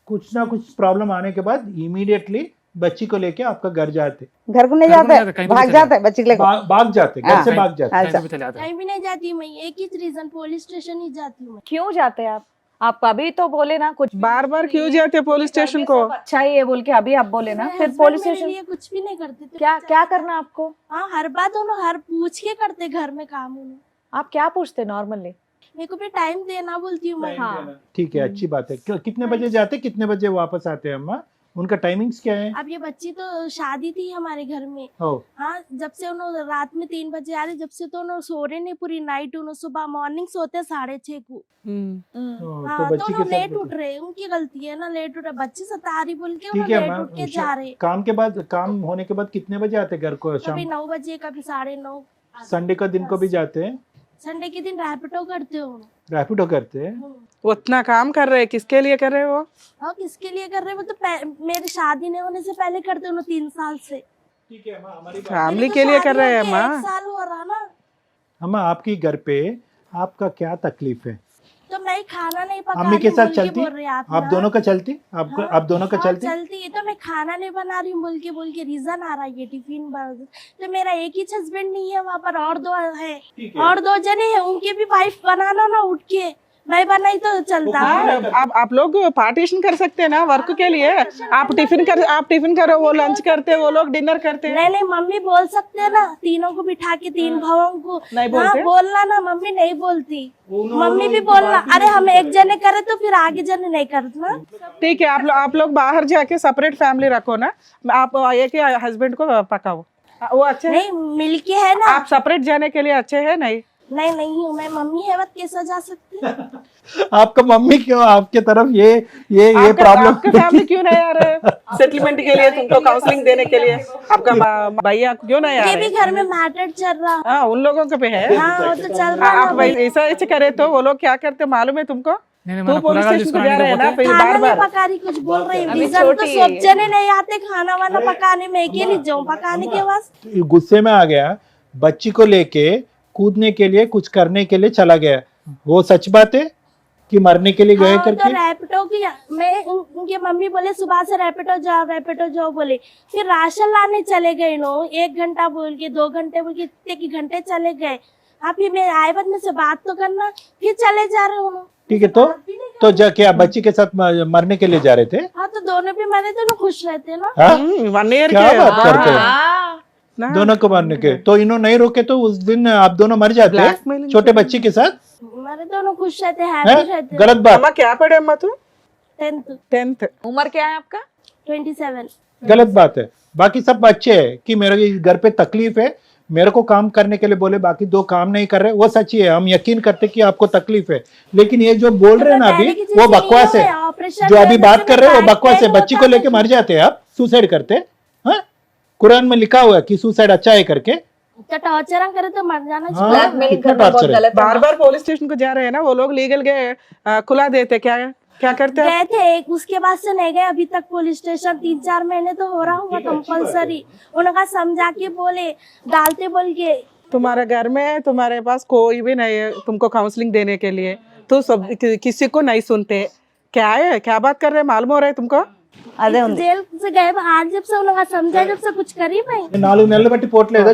Speaker 4: कुछ ना कुछ प्रॉब्लम आने के बाद इमीडिएटली बच्ची को लेके आपका घर जाते,
Speaker 2: घर को नहीं
Speaker 6: घर को नहीं
Speaker 2: जाते,
Speaker 6: जाते, कहीं पे
Speaker 2: भाग
Speaker 6: चले
Speaker 2: जाते बच्ची को लेकर.
Speaker 4: भाग जाते, घर
Speaker 2: हाँ.
Speaker 4: से भाग जाते.
Speaker 2: अच्छा.
Speaker 6: चले जाते हैं.
Speaker 7: कहीं भी नहीं जाती मैं, एक ही रीजन, पुलिस स्टेशन ही जाती हूँ मैं।
Speaker 5: क्यों जाते हैं आप अभी तो बोले ना कुछ
Speaker 3: बार बार क्यों जाते पुलिस स्टेशन को?
Speaker 5: अच्छा ही है बोल के अभी आप बोले ना,
Speaker 7: मेरे
Speaker 5: फिर
Speaker 7: husband
Speaker 5: पुलिस
Speaker 7: मेरे
Speaker 5: स्टेशन
Speaker 7: लिए कुछ भी नहीं करते थे।
Speaker 5: क्या करना आपको?
Speaker 7: हाँ, हर बात उन्होंने हर पूछ के करते घर में काम उन्होंने।
Speaker 5: आप क्या पूछते नॉर्मली?
Speaker 7: मेरे को भी टाइम देना बोलती हूँ मैं।
Speaker 5: हाँ.
Speaker 4: ठीक है, अच्छी बात है. कितने बजे जाते, कितने बजे वापस आते हैं अम्मा? उनका टाइमिंग्स क्या है?
Speaker 7: अब ये बच्ची तो शादी थी हमारे घर में।
Speaker 4: ओ,
Speaker 7: हाँ, जब से उन्होंने रात में 3 बजे आ रही, जब से तो उन्होंने सो रहे नहीं पूरी नाइट, उन्होंने सुबह मॉर्निंग सोते 6:30 को। हाँ,
Speaker 4: तो
Speaker 7: तो
Speaker 4: बच्ची के
Speaker 7: उन्होंने लेट
Speaker 4: साथ
Speaker 7: उठ रहे, उनकी गलती है ना, लेट उठ रहे, बच्ची सता रही बोल के
Speaker 4: ठीक
Speaker 7: उन्होंने
Speaker 4: है
Speaker 7: लेट
Speaker 4: अम्मा.
Speaker 7: उठ के जा रहे।
Speaker 4: काम के बाद, काम होने के बाद कितने बजे आते घर को?
Speaker 7: कभी
Speaker 4: शाम
Speaker 7: 9 बजे, कभी 9:30।
Speaker 4: संडे का दिन को भी जाते हैं?
Speaker 7: संडे के दिन रैपिडो करते हो?
Speaker 4: रैपिडो करते हैं?
Speaker 3: उतना काम कर रहे, किसके लिए कर रहे हो?
Speaker 7: हाँ, किसके लिए कर रहे? वो तो मेरी शादी नहीं होने से पहले करते उन्होंने 3 साल से।
Speaker 4: ठीक है अम्मा, हमारी
Speaker 3: फैमिली
Speaker 7: मेरी तो
Speaker 3: के लिए कर
Speaker 7: शादी
Speaker 3: रहे हैं
Speaker 7: होके
Speaker 3: माँ.
Speaker 7: 1 साल हो रहा ना,
Speaker 4: अम्मा आपकी घर पे आपका क्या तकलीफ है?
Speaker 7: तो मैं खाना नहीं पका
Speaker 4: अम्मी
Speaker 7: रही
Speaker 4: के
Speaker 7: हूँ
Speaker 4: साथ
Speaker 7: बोल के
Speaker 4: चलती?
Speaker 7: बोल रहे हैं
Speaker 4: आप
Speaker 7: ना।
Speaker 4: दोनों का चलती?
Speaker 7: हाँ,
Speaker 4: आप दोनों का
Speaker 7: हाँ,
Speaker 4: चलती?
Speaker 7: चलती है तो मैं खाना नहीं बना रही हूँ बोल के रीजन आ रहा है ये टिफिन तो मेरा एक ही हस्बैंड नहीं है, वहाँ पर और 2 है,
Speaker 4: ठीक
Speaker 7: और 2 जने हैं, उनके भी वाइफ बनाना ना उठ के, मैं बनाई तो चलता है।
Speaker 3: आप लोग पार्टीशन कर सकते हैं ना वर्क के लिए. आप टिफिन करो, वो लंच करते, वो लोग डिनर करते हैं.
Speaker 7: नहीं मम्मी बोल सकते हैं ना, तीनों को बिठा के 3 भावों को
Speaker 3: नहीं
Speaker 7: हाँ,
Speaker 3: बोलते?
Speaker 7: बोलना ना, मम्मी नहीं बोलती, मम्मी भी बोलना। अरे हम एक जने करे तो फिर आगे जने नहीं करना।
Speaker 3: ठीक है, आप लोग बाहर जाके सेपरेट फैमिली रखो ना. आप एक ही हस्बैंड को पकाओ, वो अच्छे हैं?
Speaker 7: नहीं मिलके है ना।
Speaker 3: आप सेपरेट जाने के लिए अच्छे हैं?
Speaker 7: नहीं हूँ मैं, मम्मी है वत कैसा जा सकती है?
Speaker 4: आपका मम्मी क्यों आपके तरफ ये
Speaker 3: आपका
Speaker 4: प्रॉब्लम?
Speaker 3: फैमिली क्यों नहीं आ रहे सेटलमेंट के लिए, तुमको काउंसलिंग देने के लिए? आपका भैया क्यों नहीं आ
Speaker 7: ये भी
Speaker 3: रहे?
Speaker 7: घर में मैटर चल रहा।
Speaker 3: हाँ, उन लोगों के पे है.
Speaker 7: हाँ, वो तो चल रहा
Speaker 3: आप
Speaker 7: है।
Speaker 3: ऐसा करे तो वो लोग क्या करते मालूम है तुमको?
Speaker 6: నేను
Speaker 3: तू
Speaker 6: మన
Speaker 3: पुलिस
Speaker 6: కూరగాయలు
Speaker 3: स्टेशन को जा रहे हैं ना,
Speaker 6: తీసుకురావడానికి
Speaker 3: फिर
Speaker 7: खाना
Speaker 3: बार
Speaker 7: नहीं
Speaker 3: बार
Speaker 7: पका रही, कुछ बोल रही
Speaker 5: अभी
Speaker 7: रीजन तो
Speaker 5: छोटी है
Speaker 7: सब
Speaker 5: ये।
Speaker 7: जने नहीं आते खाना वाना पकाने में, अकेली जाऊँ पकाने के वास्ते।
Speaker 4: गुस्से में आ गया बच्ची को लेके कूदने के लिए कुछ करने के लिए चला गया, वो सच बात है कि मरने के लिए गए
Speaker 7: हाँ, तो
Speaker 4: करके?
Speaker 7: रैपिडो की मैं उनके मम्मी बोले सुबह से रैपिडो जाओ बोले, फिर राशन लाने चले गए लोग, 1 घंटा बोल के 2 घंटे बोल के इतने की घंटे चले गए। हाँ फिर मैं आए बाद में से बात तो करना, फिर चले जा रहे हो।
Speaker 4: ठीक है, तो जाके आप बच्ची के साथ मरने के लिए जा रहे थे?
Speaker 7: हाँ तो दोनों भी मरे तो खुश रहते ना।
Speaker 4: हाँ?
Speaker 3: 1 year
Speaker 4: क्या
Speaker 3: के
Speaker 4: बात करते हैं?
Speaker 3: ना,
Speaker 4: दोनों को मारने के, तो इन्होंने नहीं रोके तो उस दिन आप दोनों मर जाते
Speaker 3: Blackmailing
Speaker 4: छोटे बच्ची के साथ?
Speaker 7: मरे दोनों खुश रहते,
Speaker 4: हैं?
Speaker 7: हैप्पी रहते।
Speaker 4: गलत बात,
Speaker 3: अम्मा क्या पढ़े अम्मा तू?
Speaker 7: 10th
Speaker 3: 10th।
Speaker 5: उम्र क्या है आपका?
Speaker 7: 27।
Speaker 4: गलत बात है। बाकी सब अच्छे है कि मेरे घर पे तकलीफ है, मेरे को काम करने के लिए बोले, बाकी 2 काम नहीं कर रहे, वो सच्ची है, हम यकीन करते कि आपको तकलीफ है, लेकिन ये जो बोल रहे हैं ना अभी वो बकवास है, जो अभी बात कर रहे हैं वो बकवास है। बच्ची को लेके मर जाते हैं आप, सुसाइड करते? हाँ, कुरान में लिखा हुआ है कि सुसाइड अच्छा है करके।
Speaker 7: तो टॉर्चर करे तो मर जाना
Speaker 4: हाँ,
Speaker 7: चाहिए।
Speaker 5: ब्लैकमेलिंग
Speaker 4: कितना
Speaker 5: करना बहुत
Speaker 4: torture है।
Speaker 5: गलत है।
Speaker 3: बार बार पुलिस स्टेशन को जा रहे हैं ना वो लोग, लीगल गए खुला देते, क्या क्या करते हैं?
Speaker 7: गए थे, उसके बाद से नहीं गए अभी तक पुलिस स्टेशन। 3-4 महीने तो हो रहा होगा कंपलसरी। उनका समझा के बोले, डालते बोल के।
Speaker 3: तुम्हारे घर में तुम्हारे पास कोई भी नहीं है तुमको काउंसलिंग देने के लिए, तो सब किसी को नहीं सुनते, क्या है, क्या बात कर रहे हैं, मालूम हो रहा है तुमको?
Speaker 2: అదే ఉంది.
Speaker 7: जेल से गए आज जब से उनका समझा, जब से कुछ करी नहीं
Speaker 4: 4 నెలలు బట్టి పోట్లేదా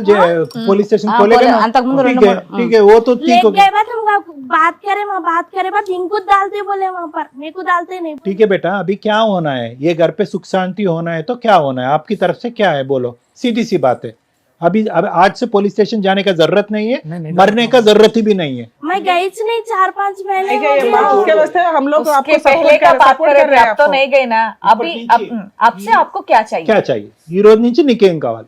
Speaker 4: पुलिस स्टेशन
Speaker 2: हाँ,
Speaker 4: खोलेगा ना?
Speaker 2: अंतक मुंदु
Speaker 4: ठीक
Speaker 2: రెండు
Speaker 4: है,
Speaker 2: మూడు,
Speaker 4: ठीक है, वो तो
Speaker 7: ले
Speaker 4: ठीक हो
Speaker 7: गए बाद हम बात करे, वहाँ बात करे बाद इनको डालते बोले वहाँ पर, मेरे को डालते नहीं।
Speaker 4: ठीक है बेटा, अभी क्या होना है, ये घर पे सुख शांति होना है तो क्या होना है, आपकी तरफ से क्या है बोलो, सीधी सी बात है। अभी अब आज से पुलिस स्टेशन जाने का जरूरत नहीं है,
Speaker 6: नहीं,
Speaker 4: मरने का जरूरत ही भी नहीं है।
Speaker 7: मैं गई च नहीं 4-5 महीने
Speaker 3: नहीं
Speaker 7: हो
Speaker 3: गए
Speaker 7: गए।
Speaker 3: अम्मा, उसके वास्ते हम लोग
Speaker 5: उसके
Speaker 3: आपको
Speaker 5: पहले का बात
Speaker 3: सपोर्ट
Speaker 5: कर
Speaker 3: कर रहे हैं
Speaker 5: अब तो
Speaker 3: आपको।
Speaker 5: नहीं गए ना अभी। आपसे आपको क्या चाहिए?
Speaker 4: क्या चाहिए ఈ రోజు నుంచి నీకేం కావాలి?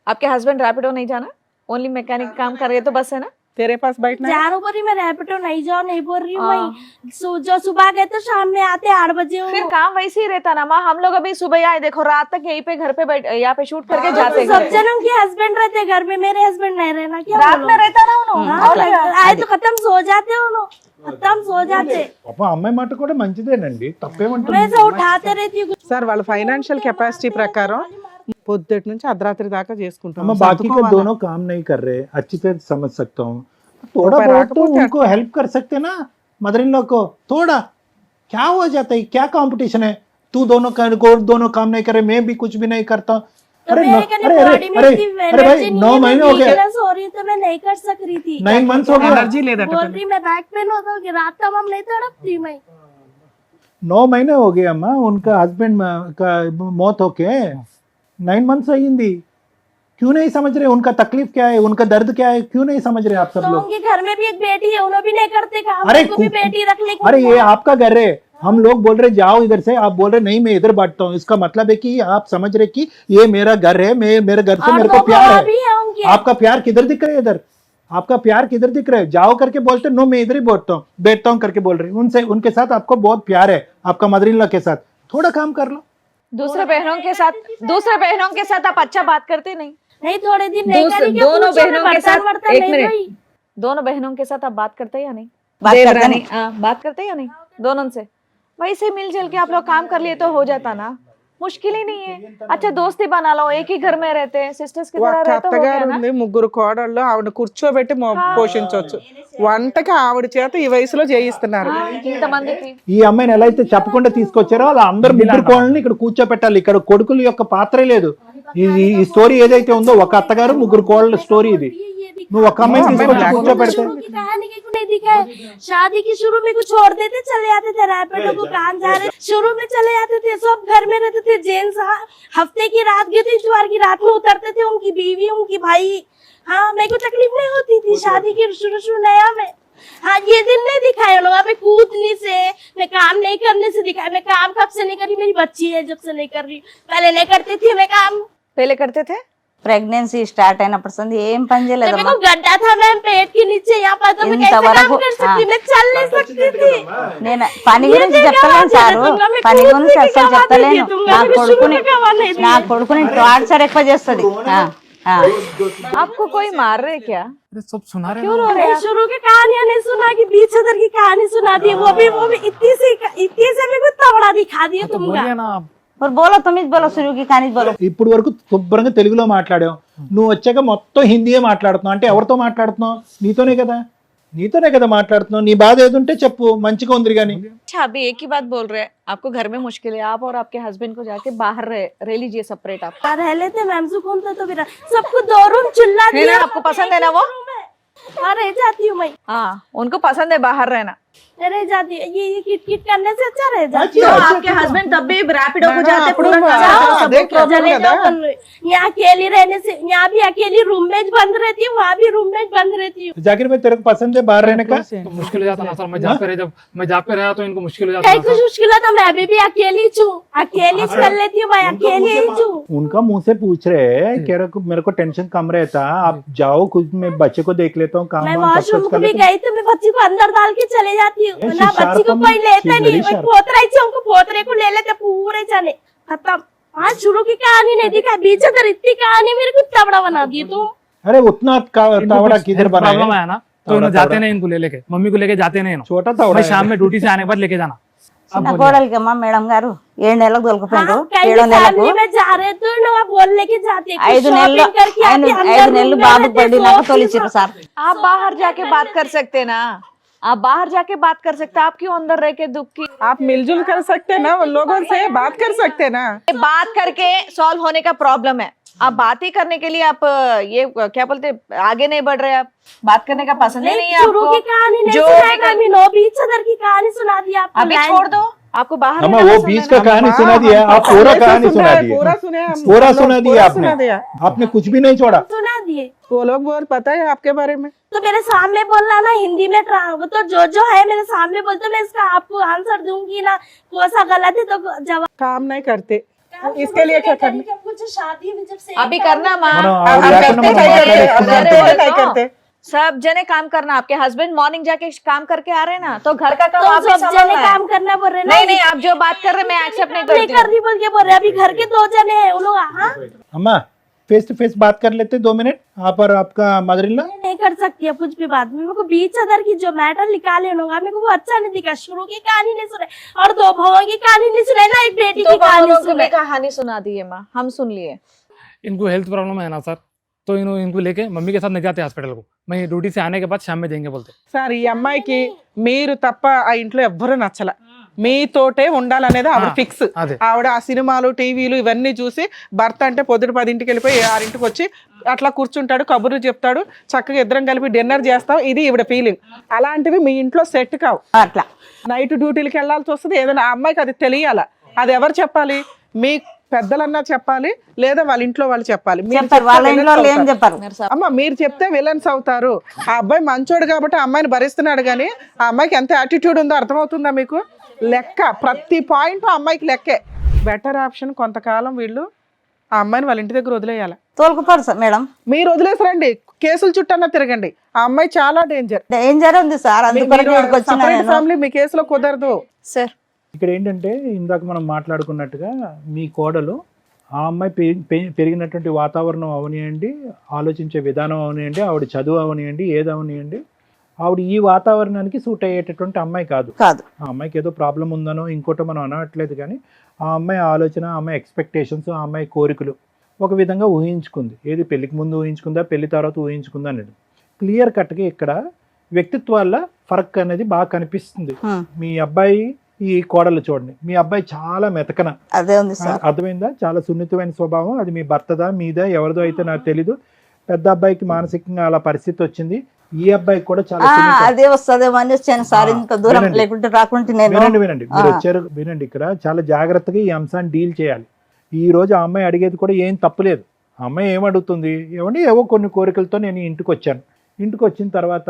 Speaker 5: आपके हस्बैंड रैपिडो नहीं जाना, ओनली मैकेनिक काम कर रहे तो बस है ना?
Speaker 3: तेरे पास बैठना है?
Speaker 7: जा रहा हूँ बोल रही मैं, रैपिडो नहीं जाओ नहीं बोल रही हूँ।
Speaker 5: हाँ।
Speaker 7: मैं जो सुबह गए तो शाम में आते 8 बजे हो।
Speaker 5: फिर काम वैसे ही रहता ना माँ, हम लोग अभी सुबह आए, देखो रात तक यहीं पे घर पे बैठ, यहाँ पे शूट करके जाते
Speaker 7: सब
Speaker 5: घर।
Speaker 7: जनों के हस्बैंड रहते घर में, मेरे हस्बैंड नहीं रहना क्या
Speaker 5: रात
Speaker 7: बोलो?
Speaker 5: में रहता ना उन्होंने।
Speaker 7: हाँ,
Speaker 5: और क्या?
Speaker 7: आए तो खत्म सो जाते हो लोग, खत्म सो जाते।
Speaker 4: పాప అమ్మాయి మాట కూడా మంచిదేనండి, తప్పేమంటుంది?
Speaker 7: मैं से उठाते रहती हूँ।
Speaker 3: సార్ వాళ్ళ ఫైనాన్షియల్ కెపాసిటీ ప్రకారం పొద్దుటి నుంచి అర్ధరాత్రి దాకా చేసుకుంటాం,
Speaker 4: हम बाकी के दोनों काम नहीं कर रहे, अच्छी तरह समझ सकता हूँ, थोड़ा
Speaker 3: ऊपर
Speaker 4: बहुत
Speaker 3: आके
Speaker 4: तो
Speaker 3: पूछते
Speaker 4: उनको हेल्प कर सकते ना, मदर इन लॉ को थोड़ा। क्या हो जाता है, क्या कंपटीशन है, तू दोनों काम नहीं करे, मैं भी कुछ भी नहीं करता।
Speaker 7: तो
Speaker 4: अरे
Speaker 7: मेरे कहने
Speaker 4: अरे
Speaker 7: बॉडी में
Speaker 4: अरे
Speaker 7: इतनी
Speaker 4: अरे भाई
Speaker 7: एनर्जी
Speaker 4: 9 महीने हो गए,
Speaker 7: हो रही तो मैं नहीं कर सक रही थी।
Speaker 4: 9 मंथ्स हो गया,
Speaker 3: ఎనర్జీ లేదట
Speaker 7: बोल रही मैं बैक पेन होता कि रात तमाम नहीं तड़पती मैं।
Speaker 4: 9 महीने हो गए अम्मा, उनका हस्बैंड का मौत होके 9 मंथ्स अयिंदी, क्यों नहीं समझ रहे उनका तकलीफ क्या है, उनका दर्द क्या है, क्यों नहीं समझ रहे आप सब
Speaker 7: तो
Speaker 4: लोग?
Speaker 7: उनके घर में भी एक बेटी है, उन्होंने भी नहीं करते काम,
Speaker 4: अरे
Speaker 7: उनको भी बेटी रख ले।
Speaker 4: अरे ये आपका घर है, हम लोग बोल रहे जाओ इधर से, आप बोल रहे नहीं मैं इधर बांटता हूँ, इसका मतलब है कि आप समझ रहे कि ये मेरा घर है, मेरे घर से
Speaker 7: और
Speaker 4: मेरे
Speaker 7: 2
Speaker 4: को प्यार
Speaker 7: गवाह
Speaker 4: है।
Speaker 7: भी है उनके।
Speaker 4: आपका प्यार किधर दिख रहा है इधर, आपका प्यार किधर दिख रहा है? जाओ करके बोलते नो मैं इधर ही बैठता हूँ करके बोल रही हूँ, उनसे उनके साथ आपको बहुत प्यार है, आपका मदर इन लॉ के साथ थोड़ा काम कर लो।
Speaker 5: दूसरे बहनों के साथ आप अच्छा बात करते नहीं?
Speaker 7: नहीं थोड़े दिन नहीं करी कि
Speaker 5: दोनों
Speaker 7: पूछो, मैं
Speaker 5: बहनों के
Speaker 7: बर्तन
Speaker 5: साथ
Speaker 7: वर्तन
Speaker 5: एक
Speaker 7: नहीं
Speaker 5: मिनट,
Speaker 7: धोई।
Speaker 5: दोनों बहनों के साथ आप बात करते या नहीं?
Speaker 2: बात करते
Speaker 5: देवरानी,
Speaker 2: नहीं।
Speaker 5: हाँ, बात करते या नहीं दोनों से? वैसे मिलजुल के आप लोग काम कर लिए तो हो जाता ना, मुश्किल ही नहीं है। अच्छा दोस्ती बना लो, एक ही घर में रहते हैं, सिस्टर्स की तरह
Speaker 3: ఒక
Speaker 5: रहते हो गया
Speaker 3: అత్తగారు
Speaker 5: ना।
Speaker 3: ఉంది, 3 కోడళ్ళు, ఆవిడ కూర్చోబెట్టి పోషించవచ్చు, వంటకి ఆవిడ చేత ఈ వయసులో చేయిస్తున్నారు.
Speaker 5: ఇంతమందికి
Speaker 4: ఈ అమ్మాయిని ఎలా అయితే చెప్పకుండా తీసుకొచ్చారో అలా అందరు ముగ్గురు కోళ్ళని ఇక్కడ కూర్చోపెట్టాలి, ఇక్కడ కొడుకుల యొక్క పాత్రే లేదు. ఈ స్టోరీ ఏదైతే ఉందో ఒక అత్తగారు 3 కోళ్ళ స్టోరీ ఇది, నువ్వు ఒక అమ్మాయిని తీసుకొచ్చి కూర్చోపెడితే
Speaker 7: शुरू की कहानी की नहीं दिखाए। शादी की शुरू में कुछ छोड़ देते चले जाते थे, रैपिडो को काम जा रहे शुरू में चले जाते थे, सब घर में रहते थे। जेंट्स हफ्ते की रात गए थे, इतवार की रात में उतरते थे, उनकी बीवी उनकी भाई। हाँ मेरे को तकलीफ नहीं होती थी शादी की शुरू नया में। हाँ ये दिन नहीं दिखाए लोग, पे कूदने से, मैं काम नहीं करने से दिखाया। मैं काम कब से नहीं करी, मेरी बच्ची है जब से नहीं कर रही, पहले नहीं करती थी मैं काम।
Speaker 5: पहले करते थे?
Speaker 2: ప్రెగ్నెన్సీ స్టార్ట్ అయినప్పుడు సంది ఏం పని
Speaker 7: जब मेरे
Speaker 2: చేయలేదమ్మా.
Speaker 7: को गड्ढा था मैम पेट के नीचे, यहाँ पर तो मैं कैसे काम कर सकती, मैं चल नहीं सकती थी।
Speaker 2: నేను పని గురించి చెప్తలేను సారు, పని గురించి అసలు చెప్తలేను. నా కొడుకుని టార్చర్ ఎక్కువ చేస్తుంది.
Speaker 5: आपको कोई मार रहे क्या?
Speaker 6: अरे सब सुना रहे
Speaker 5: क्यों
Speaker 6: ना।
Speaker 5: रो रहे हैं?
Speaker 7: शुरू की कहानियां नहीं सुना कि 20,000 की कहानी सुना दी, वो भी इतनी से मेरे को तवड़ा दिखा दिया तुमका।
Speaker 6: बोलिए ना आप,
Speaker 2: और बोलो तुम ही बोलो शुरू की कहानी बोलो
Speaker 4: ఇప్పుడు వరకు శుభ్రంగా తెలుగులో మాట్లాడావు, నువ్వు వచ్చాక మొత్తం హిందీయే మాట్లాడుతున్నావు. అంటే ఎవరితో మాట్లాడుతున్నావు? నీతోనే కదా మాట్లాడుతున్నావు. నీ బాధ ఏది ఉంటే చెప్పు, మంచిగా ఉంది కానీ.
Speaker 5: अच्छा अभी एक ही बात बोल रहे हैं, आपको घर में मुश्किल है, आप और आपके हस्बैंड को जाके बाहर रह लीजिए सेपरेट आप।
Speaker 7: रह लेते मैम, सुकून तो फिर सबको 2 रूम चुल्ला
Speaker 5: है ना,
Speaker 7: दिया।
Speaker 5: आपको पसंद है ना वो?
Speaker 7: हाँ रह जाती हूँ मैं,
Speaker 5: हाँ उनको पसंद है बाहर रहना।
Speaker 7: रह जाती है, ये किट किट करने से अच्छा रह जाती
Speaker 5: तो
Speaker 7: हूँ।
Speaker 5: आपके हस्बैंड तब भी रैपिडो को जाते
Speaker 3: అప్పుడు
Speaker 5: पूरा
Speaker 3: అదే
Speaker 5: सब
Speaker 3: problem
Speaker 7: चले
Speaker 3: కదా.
Speaker 7: जाओ बोल रहे। यहाँ अकेली रहने से, यहाँ भी अकेली रूममेट बंद रहती हूँ, वहाँ भी रूममेट बंद रहती हूँ।
Speaker 4: जाकिर भाई तेरे को पसंद है बाहर रहने का?
Speaker 6: तो मुश्किल हो जाता ना सर, मैं जहाँ पे रह जब मैं जहाँ पे रहा तो इनको मुश्किल हो जाता
Speaker 7: कहीं
Speaker 6: ना
Speaker 7: कुछ
Speaker 6: सर।
Speaker 7: मुश्किल है तो मैं अभी भी अकेली छू, अकेली कर लेती हूँ, मैं अकेली ही छू।
Speaker 4: उनका मुंह से पूछ रहे हैं कि मेरे को टेंशन कम रहता, आप जाओ, कुछ मैं बच्चे को देख लेता हूँ, काम
Speaker 7: मैं
Speaker 4: वाम सब
Speaker 7: वॉशरूम
Speaker 4: कुछ
Speaker 7: को
Speaker 4: कर
Speaker 7: भी
Speaker 4: लेता हूँ.
Speaker 7: गई तो मैं बच्ची को अंदर डाल के चले जाती हूँ,
Speaker 4: Yes,
Speaker 7: ना
Speaker 4: she's
Speaker 7: बच्ची को
Speaker 4: sharp,
Speaker 7: कोई लेता
Speaker 4: she's
Speaker 7: नहीं।
Speaker 4: very
Speaker 7: मैं
Speaker 4: sharp.
Speaker 7: पोतरा ही उनको पोतरे को ले लेते पूरे चने खत्म। हाँ शुरू की कहानी नहीं दिखा, बीच अगर इतनी कहानी मेरे को इतना बड़ा बना दी तुम।
Speaker 4: अरे उतना
Speaker 6: इनको
Speaker 4: तावड़ा
Speaker 6: कुछ
Speaker 4: किधर
Speaker 6: health
Speaker 4: बना
Speaker 6: प्रॉब्लम
Speaker 4: है?
Speaker 6: आया ना तो
Speaker 4: तावड़ा,
Speaker 6: इन्हों जाते
Speaker 4: तावड़ा।
Speaker 6: नहीं, इनको लेके मम्मी को लेके जाते नहीं,
Speaker 4: छोटा तावड़ा
Speaker 6: मैं
Speaker 4: है.
Speaker 6: शाम में ड्यूटी से आने के बाद लेके जाना। अब
Speaker 2: చిన్న
Speaker 6: बोलिए।
Speaker 2: కోడలికి అమ్మ మేడం గారు 7 నెలలకు దొరికిపోయిండ్రు,
Speaker 7: हाँ, कहीं
Speaker 2: 7వ నెలకు
Speaker 7: फैमिली में जा रहे तो ना बोल लेके जाते, कुछ
Speaker 2: 5 నెలలు
Speaker 7: shopping करके आते, अंदर
Speaker 2: 5
Speaker 7: room
Speaker 2: నెలలు
Speaker 7: में
Speaker 2: బాబు
Speaker 7: रहते,
Speaker 2: పడినాక
Speaker 7: सोच
Speaker 2: తోలిచ్చిర్రు సార్.
Speaker 5: आप बाहर जाके बात कर सकते ना, आप बाहर जाके बात कर सकते, आप क्यों अंदर रह के दुख की
Speaker 3: आप मिलजुल कर सकते ना, उन लोगों से बात कर सकते ना.
Speaker 5: बात करके सॉल्व होने का प्रॉब्लम है। आप बात ही करने के लिए आप ये क्या बोलते आगे नहीं बढ़ रहे, आप बात करने का पसंद ही नहीं है
Speaker 7: शुरू की
Speaker 5: आपको।
Speaker 7: कहानी नहीं
Speaker 5: जो
Speaker 7: सुनाएगा,
Speaker 5: भी कर-
Speaker 7: मीनो बीच अदर की कहानी सुना दी आपको।
Speaker 5: अभी
Speaker 7: लाइन-
Speaker 5: छोड़ दो, आपको बाहर
Speaker 4: अम्मा
Speaker 5: रहना
Speaker 4: वो
Speaker 5: पसंद
Speaker 4: बीच
Speaker 5: है
Speaker 4: का
Speaker 5: ना?
Speaker 4: कहानी सुना दिया, आप पूरा
Speaker 3: ऐसे
Speaker 4: कहानी सुना
Speaker 3: है,
Speaker 4: दिया.
Speaker 3: पूरा सुने हम,
Speaker 4: पूरा
Speaker 3: हम लोग
Speaker 4: सुना दिया
Speaker 3: पूरा
Speaker 4: आपने.
Speaker 3: सुना दिया.
Speaker 4: आपने कुछ भी नहीं छोड़ा.
Speaker 7: सुना दिए
Speaker 3: वो लोग बोल पता है आपके बारे में.
Speaker 7: तो मेरे सामने बोलना ना, हिंदी में तो जो है मेरे सामने बोलते, मैं इसका आपको आंसर दूंगी ना, कौन सा गलत है तो जवाब।
Speaker 3: काम नहीं करते, इसके लिए क्या करना?
Speaker 7: जब कुछ शादी में जब से
Speaker 5: अभी करना माँ,
Speaker 4: మనం
Speaker 3: अब
Speaker 4: ఆవిడ
Speaker 3: करते
Speaker 4: లేకుండా మనం
Speaker 3: क्या करते?
Speaker 4: మాట్లాడేస్తున్నాం
Speaker 3: अब
Speaker 4: అంటే
Speaker 3: करते
Speaker 4: మరి.
Speaker 3: क्या करते?
Speaker 5: सब जने काम करना। आपके हस्बैंड मॉर्निंग जाके काम करके आ रहे हैं ना, तो घर का काम
Speaker 7: तो
Speaker 5: आप भी
Speaker 7: सब जने
Speaker 5: संभालना है।
Speaker 7: काम करना बोल रहे ना,
Speaker 5: नहीं नहीं, आप जो बात कर रहे हैं मैं एक्सेप्ट नहीं
Speaker 7: नहीं
Speaker 5: करती
Speaker 7: कर
Speaker 5: हूँ।
Speaker 7: रही बोल के बोल रहे, अभी घर के 2 जने हैं उन लोग। हाँ
Speaker 4: अम्मा फेस टू फेस बात कर लेते 2 मिनट, आप और आपका मदर इन लॉ.
Speaker 7: नहीं कर सकती है कुछ भी बात। मेरे को बीच अदर की जो मैटर निकाले लोग, मेरे को वो अच्छा नहीं दिखा। शुरू की कहानी नहीं सुने और 2 भावों की कहानी नहीं सुने ना, एक बेटी
Speaker 5: तो
Speaker 7: की कहानी
Speaker 5: बहनों को
Speaker 7: सुने।
Speaker 5: भी कहानी सुना दी है माँ, हम सुन लिए।
Speaker 6: इनको हेल्थ प्रॉब्लम है ना सर, तो इनको लेके मम्मी के साथ नहीं जाते हॉस्पिटल को, मैं ड्यूटी से आने के बाद शाम में देंगे बोलते।
Speaker 3: సార్ ఈ అమ్మాయికి మీరు తప్ప ఆ ఇంట్లో ఎవ్వరూ నచ్చల, మీతోటే ఉండాలనేది ఆవిడ ఫిక్స్.
Speaker 6: అదే.
Speaker 3: ఆవిడ ఆ సినిమాలు టీవీలు ఇవన్నీ చూసి భర్త అంటే పొద్దున 10ంటికి వెళ్ళిపోయి 6ంటికి వచ్చి అట్లా కూర్చుంటాడు, కబుర్లు చెప్తాడు, చక్కగా ఇద్దరం కలిపి డిన్నర్ చేస్తాం, ఇది ఈవిడ ఫీలింగ్. అలాంటివి మీ ఇంట్లో సెట్ కావు.
Speaker 2: అట్లా
Speaker 3: నైట్ డ్యూటీలకి వెళ్ళాల్సి వస్తుంది, ఏదైనా ఆ అమ్మాయికి అది తెలియాల. అది ఎవరు చెప్పాలి? మీ పెద్దలన్నా చెప్పాలి, లేదా వాళ్ళ ఇంట్లో వాళ్ళు చెప్పాలి. మీరు
Speaker 2: చెప్పారు,
Speaker 3: చెప్తే
Speaker 2: వాళ్ళ ఇంట్లో
Speaker 3: విలన్స్
Speaker 2: ఏం
Speaker 3: అవుతారు.
Speaker 2: చెప్పారు?
Speaker 3: అమ్మ మీరు చెప్తే విలన్స్ అవుతారు. ఆ అబ్బాయి మంచోడు కాబట్టి ఆ అమ్మాయిని భరిస్తున్నాడు, కానీ ఆ అమ్మాయికి ఎంత యాటిట్యూడ్ ఉందో అర్థమవుతుందా మీకు? లెక్క, ప్రతి పాయింట్ ఆ అమ్మాయికి లెక్కే. బెటర్ ఆప్షన్ కొంతకాలం వీళ్ళు ఆ అమ్మాయిని వాళ్ళ ఇంటి దగ్గర వదిలేయాలి.
Speaker 2: తోలుకుపోరు సార్ మేడం,
Speaker 3: మీరు వదిలేసరండి, కేసులు చుట్టన్నా తిరగండి. ఆ అమ్మాయి చాలా డేంజర్.
Speaker 2: డేంజర్ ఉంది సార్, అందుకొరకు ఇక్కడికి వచ్చిన నేను.
Speaker 3: ఫ్యామిలీ మీ కేసులో కుదరదు.
Speaker 5: सर
Speaker 4: ఇక్కడ ఏంటంటే ఇందాక మనం మాట్లాడుకున్నట్టుగా మీ కోడలు ఆ అమ్మాయి పెరిగినటువంటి వాతావరణం అవనియండి, ఆలోచించే విధానం అవనియండి, ఆవిడ చదువు అవనియండి, ఏది అవనియండి, ఆవిడ ఈ వాతావరణానికి సూట్ అయ్యేటటువంటి అమ్మాయి కాదు.
Speaker 2: కాదు,
Speaker 4: ఆ అమ్మాయికి ఏదో ప్రాబ్లం ఉందనో ఇంకోటో మనం అనట్లేదు, కానీ ఆ అమ్మాయి ఆలోచన, ఆ అమ్మాయి ఎక్స్పెక్టేషన్స్, ఆ అమ్మాయి కోరికలు ఒక విధంగా ఊహించుకుంది. ఏది పెళ్లికి ముందు ఊహించుకుందా, పెళ్లి తర్వాత ఊహించుకుందా అనేది క్లియర్ కట్గా ఇక్కడ వ్యక్తిత్వాల ఫరక్ అనేది బాగా కనిపిస్తుంది. మీ అబ్బాయి ఈ కోడలు చూడండి, మీ అబ్బాయి చాలా మెతకన,
Speaker 2: అదే ఉంది సార్.
Speaker 4: అర్థమైందా? చాలా సున్నితమైన స్వభావం. అది మీ భర్తదా మీదా ఎవరిదో అయితే నాకు తెలీదు. పెద్ద అబ్బాయికి మానసికంగా అలా పరిస్థితి వచ్చింది, ఈ అబ్బాయికి కూడా చాలా సున్నితం.
Speaker 2: అదే వస్తుందేమో అని వచ్చాను సార్, ఇంకా దూరం
Speaker 4: వినండి.
Speaker 2: లేకుంటే రాకుంటే నేను.
Speaker 4: వినండి మీరు వచ్చారు, వినండి. ఇక్కడ చాలా జాగ్రత్తగా ఈ అంశాన్ని డీల్ చేయాలి. ఈ రోజు ఆ అమ్మాయి అడిగేది కూడా ఏం తప్పులేదు. ఆ అమ్మాయి ఏమడుగుతుంది, ఏమండి ఏవో కొన్ని కోరికలతో నేను ఇంటికి వచ్చాను, ఇంటికి వచ్చిన తర్వాత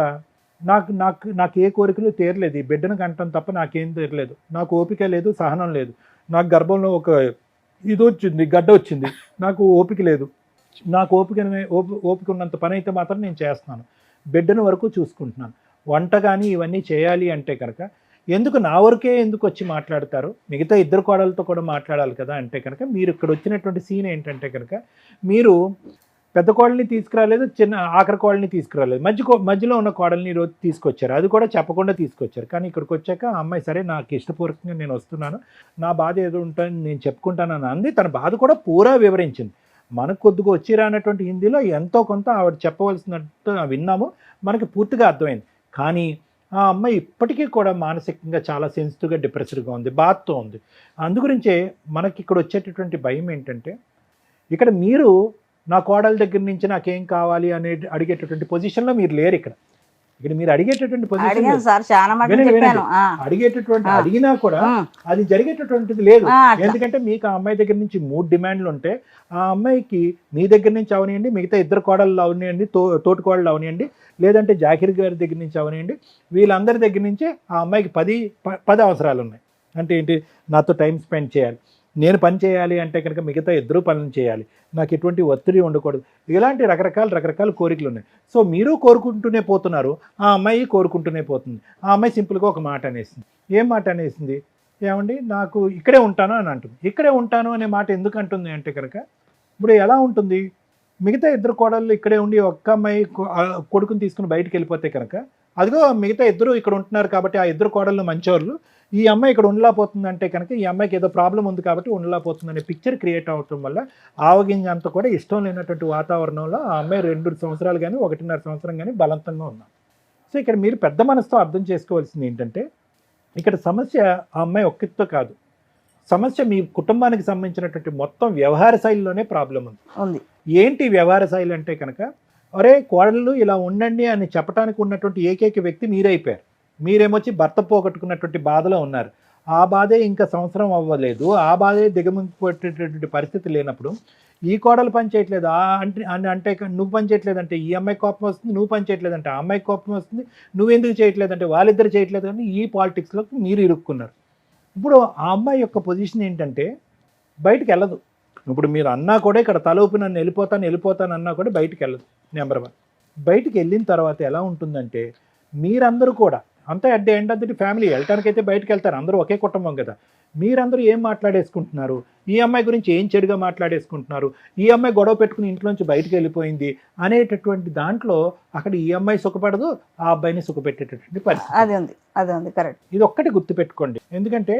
Speaker 4: నాకు నాకు నాకు ఏ కోరికలు తీరలేదు, ఈ బిడ్డను కంటం తప్ప నాకేం తీరలేదు, నాకు ఓపిక లేదు, సహనం లేదు, నాకు గర్భంలో ఒక ఇది వచ్చింది, గడ్డ వచ్చింది, నాకు ఓపిక లేదు, నాకు ఓపిక ఉన్నంత పని అయితే మాత్రం నేను చేస్తున్నాను, బిడ్డను వరకు చూసుకుంటున్నాను, వంట కానీ ఇవన్నీ చేయాలి అంటే కనుక ఎందుకు నా వరకే ఎందుకు వచ్చి మాట్లాడతారు, మిగతా ఇద్దరు కోడలతో కూడా మాట్లాడాలి కదా అంటే కనుక మీరు ఇక్కడ వచ్చినటువంటి సీన్ ఏంటంటే కనుక మీరు పెద్ద కోడల్ని తీసుకురాలేదు, చిన్న ఆఖరి కోడల్ని తీసుకురాలేదు, మధ్యలో ఉన్న కోడల్ని ఈరోజు తీసుకొచ్చారు. అది కూడా చెప్పకుండా తీసుకొచ్చారు. కానీ ఇక్కడికి వచ్చాక ఆ అమ్మాయి సరే నాకు ఇష్టపూర్వకంగా నేను వస్తున్నాను, నా బాధ ఏదో ఉంటుంది నేను చెప్పుకుంటానని అంది. తన బాధ కూడా పూరా వివరించింది. మనకు కొద్దిగా వచ్చి రానటువంటి హిందీలో ఎంతో కొంత ఆవిడ చెప్పవలసినట్టు విన్నాము, మనకి పూర్తిగా అర్థమైంది. కానీ ఆ అమ్మాయి ఇప్పటికీ కూడా మానసికంగా చాలా సెన్సిటివ్గా డిప్రెస్డ్గా ఉంది, బాధతో ఉంది. అందుగురించే మనకి ఇక్కడ వచ్చేటటువంటి భయం ఏంటంటే, ఇక్కడ మీరు నా కోడల దగ్గర నుంచి నాకేం కావాలి అనే అడిగేటటువంటి పొజిషన్లో మీరు లేరు. ఇక్కడ మీరు అడిగేటటువంటి పొజిషన్
Speaker 2: అడిగాను సార్, చాలా మటుకు చెప్పాను.
Speaker 4: అడిగేటటువంటి అడిగినా కూడా అది జరిగేటటువంటిది లేదు. ఎందుకంటే మీకు ఆ అమ్మాయి దగ్గర నుంచి 3 డిమాండ్లు ఉంటే ఆ అమ్మాయికి మీ దగ్గర నుంచి అవనియండి, మిగతా 2 కోడళ్ళు అవనియండి, తోటి కోడళ్ళు అవనియండి, లేదంటే జాకిర్ గారి దగ్గర నుంచి అవనియండి, వీళ్ళందరి దగ్గర నుంచి ఆ అమ్మాయికి 10 అవసరాలు ఉన్నాయి. అంటే ఏంటి, నాతో టైం స్పెండ్ చేయాలి, నేను పని చేయాలి అంటే కనుక మిగతా 2 పనులు చేయాలి, నాకు ఎటువంటి ఒత్తిడి ఉండకూడదు, ఇలాంటి రకరకాల కోరికలు ఉన్నాయి. సో మీరు కోరుకుంటూనే పోతున్నారు, ఆ అమ్మాయి కోరుకుంటూనే పోతుంది. ఆ అమ్మాయి సింపుల్గా ఒక మాట అనేసింది. ఏం మాట అనేసింది? ఏమండి నాకు ఇక్కడే ఉంటాను అని అంటుంది. ఇక్కడే ఉంటాను అనే మాట ఎందుకు అంటుంది అంటే కనుక, ఇప్పుడు ఎలా ఉంటుంది, మిగతా 2 కోడళ్ళు ఇక్కడే ఉండి ఒక్క అమ్మాయి కొడుకుని తీసుకుని బయటికి వెళ్ళిపోతే కనుక, అదిగో మిగతా 2 ఇక్కడ ఉంటున్నారు కాబట్టి ఆ 2 కోడళ్ళు మంచోళ్ళు, ఈ అమ్మాయి ఇక్కడ ఉండలేకపోతుంది అంటే కనుక ఈ అమ్మాయికి ఏదో ప్రాబ్లం ఉంది కాబట్టి ఉండలేకపోతుంది అనే పిక్చర్ క్రియేట్ అవటం వల్ల ఆవగింజ అంతా కూడా ఇష్టం లేనటువంటి వాతావరణంలో ఆ అమ్మాయి 2 సంవత్సరాలు కానీ 1.5 సంవత్సరం కానీ బలవంతంగా ఉన్నాం. సో ఇక్కడ మీరు పెద్ద మనసుతో అర్థం చేసుకోవాల్సింది ఏంటంటే, ఇక్కడ సమస్య ఆ అమ్మాయి ఒక్కటితో కాదు, సమస్య మీ కుటుంబానికి సంబంధించినటువంటి మొత్తం వ్యవహార శైలిలోనే ప్రాబ్లం ఉంది. ఏంటి వ్యవహార శైలి అంటే కనుక, అరే కోడళ్ళు ఇలా ఉండండి అని చెప్పడానికి ఉన్నటువంటి ఏకైక వ్యక్తి మీరైపోయారు. మీరేమొచ్చి భర్త పోగొట్టుకున్నటువంటి బాధలో ఉన్నారు. ఆ బాధే ఇంకా సంవత్సరం అవ్వలేదు, ఆ బాధే దిగమింగిపోయేటటువంటి పరిస్థితి లేనప్పుడు ఈ కోడలు పని చేయట్లేదు అంటే నువ్వు పని చేయట్లేదంటే ఈ అమ్మాయి కోపం వస్తుంది, నువ్వు పని చేయట్లేదంటే ఆ అమ్మాయి కోపం వస్తుంది, నువ్వెందుకు చేయట్లేదంటే వాళ్ళిద్దరు చేయట్లేదు అని ఈ పాలిటిక్స్లోకి మీరు ఇరుక్కున్నారు. ఇప్పుడు ఆ అమ్మాయి యొక్క పొజిషన్ ఏంటంటే బయటికి వెళ్ళదు. ఇప్పుడు మీరు అన్నా కూడా ఇక్కడ తలూపి నన్ను వెళ్ళిపోతాను అన్నా కూడా బయటికి వెళ్ళదు. నెంబర్ 1. బయటికి వెళ్ళిన తర్వాత ఎలా ఉంటుందంటే, మీరందరూ కూడా అంతా at the end of the family వెళ్ళటానికైతే బయటకు వెళ్తారు, అందరూ ఒకే కుటుంబం కదా, మీరందరూ ఏం మాట్లాడేసుకుంటున్నారు, ఈ అమ్మాయి గురించి ఏం చెడుగా మాట్లాడేసుకుంటున్నారు, ఈ అమ్మాయి గొడవ పెట్టుకుని ఇంట్లోంచి బయటకు వెళ్ళిపోయింది అనేటటువంటి దాంట్లో అక్కడ ఈ అమ్మాయి సుఖపడదు, ఆ అబ్బాయిని సుఖపెట్టేటటువంటి పరిస్థితి.
Speaker 2: అది ఉంది కరెక్ట్.
Speaker 4: ఇది ఒక్కటి గుర్తుపెట్టుకోండి. ఎందుకంటే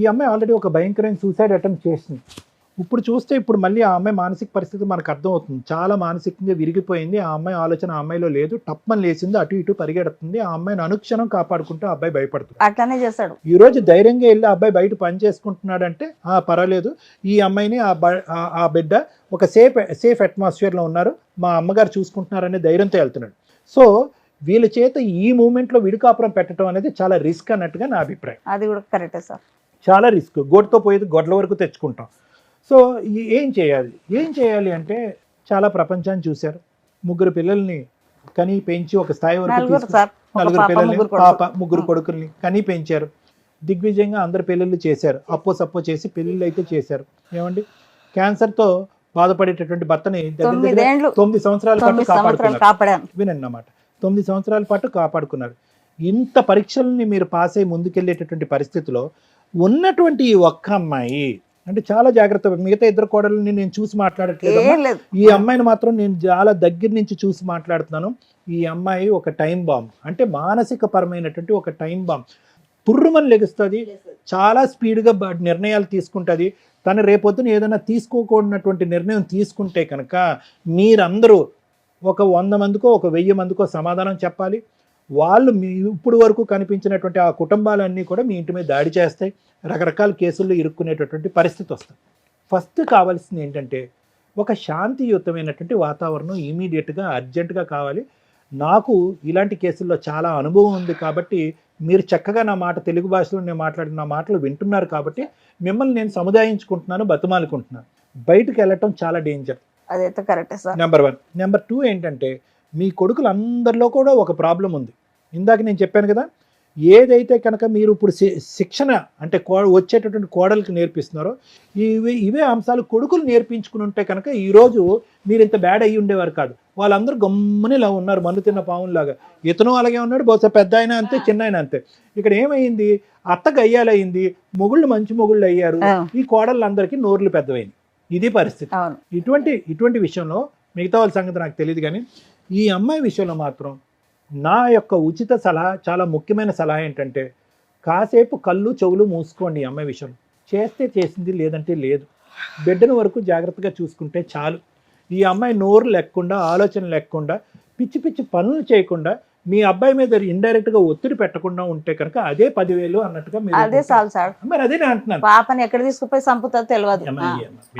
Speaker 4: ఈ అమ్మాయి ఆల్రెడీ ఒక భయంకరమైన సూసైడ్ అటెంప్ట్ చేసింది. ఇప్పుడు చూస్తే ఇప్పుడు మళ్ళీ ఆ అమ్మాయి మానసిక పరిస్థితి మనకు అర్థమవుతుంది. చాలా మానసికంగా విరిగిపోయింది. ఆ అమ్మాయి ఆలోచన ఆ అమ్మాయిలో లేదు, టప్పని లేచింది, అటు ఇటు పరిగెడుతుంది. ఆ అమ్మాయిని అనుక్షణం కాపాడుకుంటూ ఆ అబ్బాయి భయపడుతుంది.
Speaker 2: అట్లానే చేస్తాడు.
Speaker 4: ఈ రోజు ధైర్యంగా వెళ్ళి ఆ అబ్బాయి బయట పని చేసుకుంటున్నాడంటే పర్వాలేదు, ఈ అమ్మాయిని ఆ బిడ్డ ఒక సేఫ్ అట్మాస్ఫియర్లో ఉన్నారు, మా అమ్మగారు చూసుకుంటున్నారనే ధైర్యంతో వెళ్తున్నాడు. సో వీళ్ళ చేత ఈ మూమెంట్లో విడికాపురం పెట్టడం అనేది చాలా రిస్క్ అన్నట్టుగా నా అభిప్రాయం.
Speaker 2: అది కూడా కరెక్టే సార్,
Speaker 4: చాలా రిస్క్. గోటుతో పోయేది గొడ్ల వరకు తెచ్చుకుంటాం. సో ఏం చేయాలి అంటే, చాలా ప్రపంచాన్ని చూశారు. 3 పిల్లల్ని కని పెంచి ఒక స్థాయి వరకు 4 పిల్లల్ని, పాప 3 కొడుకుల్ని కని పెంచారు. దిగ్విజయంగా అందరు పెళ్ళిళ్ళు చేశారు, సప్పో చేసి పెళ్ళిళ్ళు అయితే చేశారు. ఏమండి, క్యాన్సర్తో బాధపడేటటువంటి భర్తని 9 సంవత్సరాల పాటు కాపాడుకున్నారు. వినండి అన్నమాట, 9 సంవత్సరాల పాటు కాపాడుకున్నారు. ఇంత పరీక్షల్ని మీరు పాస్ అయ్యి ముందుకెళ్ళేటటువంటి పరిస్థితిలో ఉన్నటువంటి ఈ ఒక్క అమ్మాయి అంటే చాలా జాగ్రత్త. మిగతా 2 కోడళ్ళని నేను చూసి మాట్లాడట్లేదు, ఈ అమ్మాయిని మాత్రం నేను చాలా దగ్గర నుంచి చూసి మాట్లాడుతున్నాను. ఈ అమ్మాయి ఒక టైం బాంబ్, అంటే మానసిక పరమైనటువంటి ఒక టైం బాంబ్. పుర్రుమని లెగుస్తుంది, చాలా స్పీడ్గా నిర్ణయాలు తీసుకుంటుంది. తను రేపొద్దున ఏదైనా తీసుకోకూడనటువంటి నిర్ణయం తీసుకుంటే కనుక మీరందరూ ఒక 100 మందికో ఒక 1000 మందికో సమాధానం చెప్పాలి. వాళ్ళు మీ ఇప్పుడు వరకు కనిపించినటువంటి ఆ కుటుంబాలన్నీ కూడా మీ ఇంటి మీద దాడి చేస్తాయి, రకరకాల కేసుల్లో ఇరుక్కునేటటువంటి పరిస్థితి వస్తుంది. ఫస్ట్ కావాల్సింది ఏంటంటే, ఒక శాంతియుతమైనటువంటి వాతావరణం ఇమీడియట్గా అర్జెంటుగా కావాలి. నాకు ఇలాంటి కేసుల్లో చాలా అనుభవం ఉంది కాబట్టి మీరు చక్కగా నా మాట తెలుగు భాషలో నేను మాట్లాడిన నా మాటలు వింటున్నారు కాబట్టి మిమ్మల్ని నేను సముదాయించుకుంటున్నాను, బతిమాలుకుంటున్నాను. బయటకు వెళ్ళటం చాలా డేంజర్.
Speaker 2: అదైతే కరెక్టే సార్.
Speaker 4: నెంబర్ 1. నెంబర్ 2 ఏంటంటే, మీ కొడుకులందరిలో కూడా ఒక ప్రాబ్లం ఉంది. ఇందాక నేను చెప్పాను కదా, ఏదైతే కనుక మీరు ఇప్పుడు శిక్షణ అంటే వచ్చేటటువంటి కోడలికి నేర్పిస్తున్నారో ఇవే అంశాలు కొడుకులు నేర్పించుకుని ఉంటే కనుక ఈరోజు మీరు ఇంత బ్యాడ్ అయ్యి ఉండేవారు కాదు. వాళ్ళందరూ గమ్ముని ఇలా ఉన్నారు, మన్ను తిన్న పావులాగా. ఇతను అలాగే ఉన్నాడు, బహుశా పెద్ద అయినా అంతే, చిన్న అయినా అంతే. ఇక్కడ ఏమైంది, అత్త గయ్యాలయ్యింది, మొగుళ్ళు మంచి మొగుళ్ళు అయ్యారు, ఈ కోడళ్ళందరికీ నోర్లు పెద్దవైంది. ఇది పరిస్థితి.
Speaker 2: అవును.
Speaker 4: ఇటువంటి విషయంలో మిగతా వాళ్ళ సంగతి నాకు తెలియదు, కానీ ఈ అమ్మాయి విషయంలో మాత్రం నా యొక్క ఉచిత సలహా, చాలా ముఖ్యమైన సలహా ఏంటంటే, కాసేపు కళ్ళు చెవులు మూసుకోండి. ఈ అమ్మాయి విషయంలో చేస్తే చేసింది, లేదంటే లేదు. బిడ్డను వరకు జాగ్రత్తగా చూసుకుంటే చాలు. ఈ అమ్మాయి నోరు లేకుండా, ఆలోచన లేకుండా, పిచ్చి పిచ్చి పనులు చేయకుండా, మీ అబ్బాయి మీద ఇండైరెక్ట్గా ఒత్తిడి పెట్టకుండా ఉంటే కనుక అదే 10,000 అన్నట్టుగా మీరు
Speaker 2: అదే చాలు సార్.
Speaker 4: మరి అదే నేను అంటున్నాను.
Speaker 2: పాపని ఎక్కడ తీసుకుపోయి చంపుతుందో తెలియదు.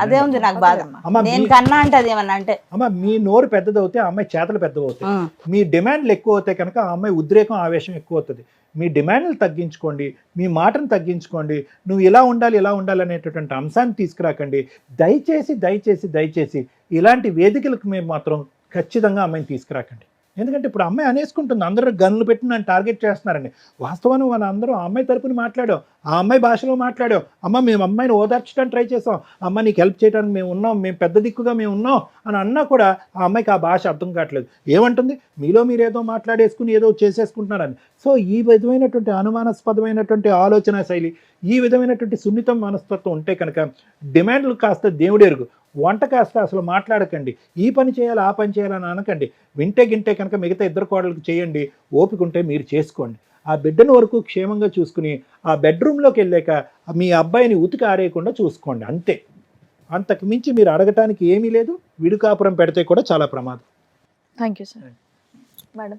Speaker 2: అదే ఉంది నాకు బాధ.
Speaker 4: అమ్మ,
Speaker 2: నేను కన్నా అంటే అది ఏమన్నా అంటే
Speaker 4: అమ్మ, మీ నోరు పెద్దదవుతే ఆ అమ్మాయి చేతలు పెద్దవవుతాయి. మీ డిమాండ్లు ఎక్కువ అవుతాయి కనుక ఆ అమ్మాయి ఉద్రేకం, ఆవేశం ఎక్కువ అవుతుంది. మీ డిమాండ్లు తగ్గించుకోండి, మీ మాటను తగ్గించుకోండి. నువ్వు ఇలా ఉండాలి, ఇలా ఉండాలి అనేటటువంటి అంశాన్ని తీసుకురాకండి. దయచేసి దయచేసి దయచేసి ఇలాంటి వేదికలకు మేము మాత్రం ఖచ్చితంగా అమ్మాయిని తీసుకురాకండి. ఎందుకంటే ఇప్పుడు అమ్మాయి అనేసుకుంటుంది, అందరూ గన్నులు పెట్టి నన్ను టార్గెట్ చేస్తున్నారండి. వాస్తవాన్ని మన అందరూ ఆ అమ్మాయి తరపున మాట్లాడాం, ఆ అమ్మాయి భాషలో మాట్లాడాం. అమ్మ, మేము అమ్మాయిని ఓదార్చడానికి ట్రై చేసాం, అమ్మ నీకు హెల్ప్ చేయడానికి మేము ఉన్నాం, మేము పెద్ద దిక్కుగా మేము ఉన్నాం అని అన్నా కూడా ఆ అమ్మాయికి ఆ భాష అర్థం కావట్లేదు. ఏమంటుంది, మీలో మీరు ఏదో మాట్లాడేసుకుని ఏదో చేసేసుకుంటున్నారని. సో ఈ విధమైనటువంటి అనుమానాస్పదమైనటువంటి ఆలోచన శైలి, ఈ విధమైనటువంటి సున్నితం మనస్తత్వం ఉంటే కనుక డిమాండ్లు కాస్త దేవుడెరుగు, వంట కాస్త అసలు మాట్లాడకండి. ఈ పని చేయాలి, ఆ పని చేయాలని అనకండి. వింటే గింటే కనుక మిగతా ఇద్దరు కోడలకు చేయండి, ఓపిక ఉంటే మీరు చేసుకోండి. ఆ బిడ్డను వరకు క్షేమంగా చూసుకుని ఆ బెడ్రూమ్లోకి వెళ్ళాక మీ అబ్బాయిని ఉతికి ఆరేయకుండా చూసుకోండి, అంతే. అంతకు మించి మీరు అడగటానికి ఏమీ లేదు. విడుకాపురం పెడితే కూడా చాలా ప్రమాదం.
Speaker 5: Thank you sir. Madam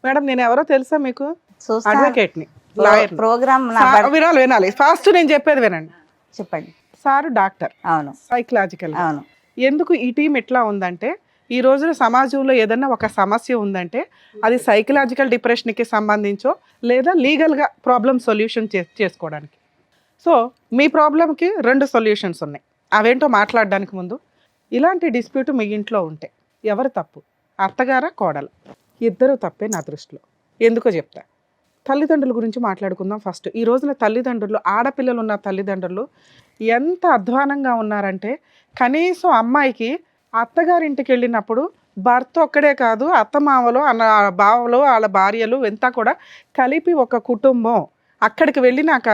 Speaker 3: madam, నేను ఎవరో తెలుసా మీకు?
Speaker 2: చూస్తా.
Speaker 3: అడ్వకేట్ని, లాయర్ని.
Speaker 2: ప్రోగ్రామ్
Speaker 3: వినాలి ఫాస్ట్, నేను చెప్పేది వినండి.
Speaker 2: చెప్పండి.
Speaker 3: సార్ డాక్టర్,
Speaker 2: అవును,
Speaker 3: సైకలాజికల్.
Speaker 2: అవును.
Speaker 3: ఎందుకు ఈ టీం ఎట్లా ఉందంటే, ఈ రోజున సమాజంలో ఏదన్నా ఒక సమస్య ఉందంటే అది సైకలాజికల్ డిప్రెషన్కి సంబంధించో లేదా లీగల్గా ప్రాబ్లమ్ సొల్యూషన్ చేసుకోవడానికి. సో మీ ప్రాబ్లంకి 2 సొల్యూషన్స్ ఉన్నాయి. అవేంటో మాట్లాడడానికి ముందు, ఇలాంటి డిస్ప్యూట్ మీ ఇంట్లో ఉంటే ఎవరు తప్పు, అత్తగారా కోడలు? ఇద్దరు తప్పే నా దృష్టిలో. ఎందుకో చెప్తా. తల్లిదండ్రుల గురించి మాట్లాడుకుందాం ఫస్ట్. ఈ రోజున తల్లిదండ్రులు, ఆడపిల్లలు ఉన్న తల్లిదండ్రులు ఎంత అధ్వానంగా ఉన్నారంటే, కనీసం అమ్మాయికి అత్తగారింటికి వెళ్ళినప్పుడు భర్త ఒక్కడే కాదు, అత్తమామలు, అన్న బావలు, వాళ్ళ భార్యలు ఎంత కూడా కలిపి ఒక కుటుంబం. అక్కడికి వెళ్ళినాక,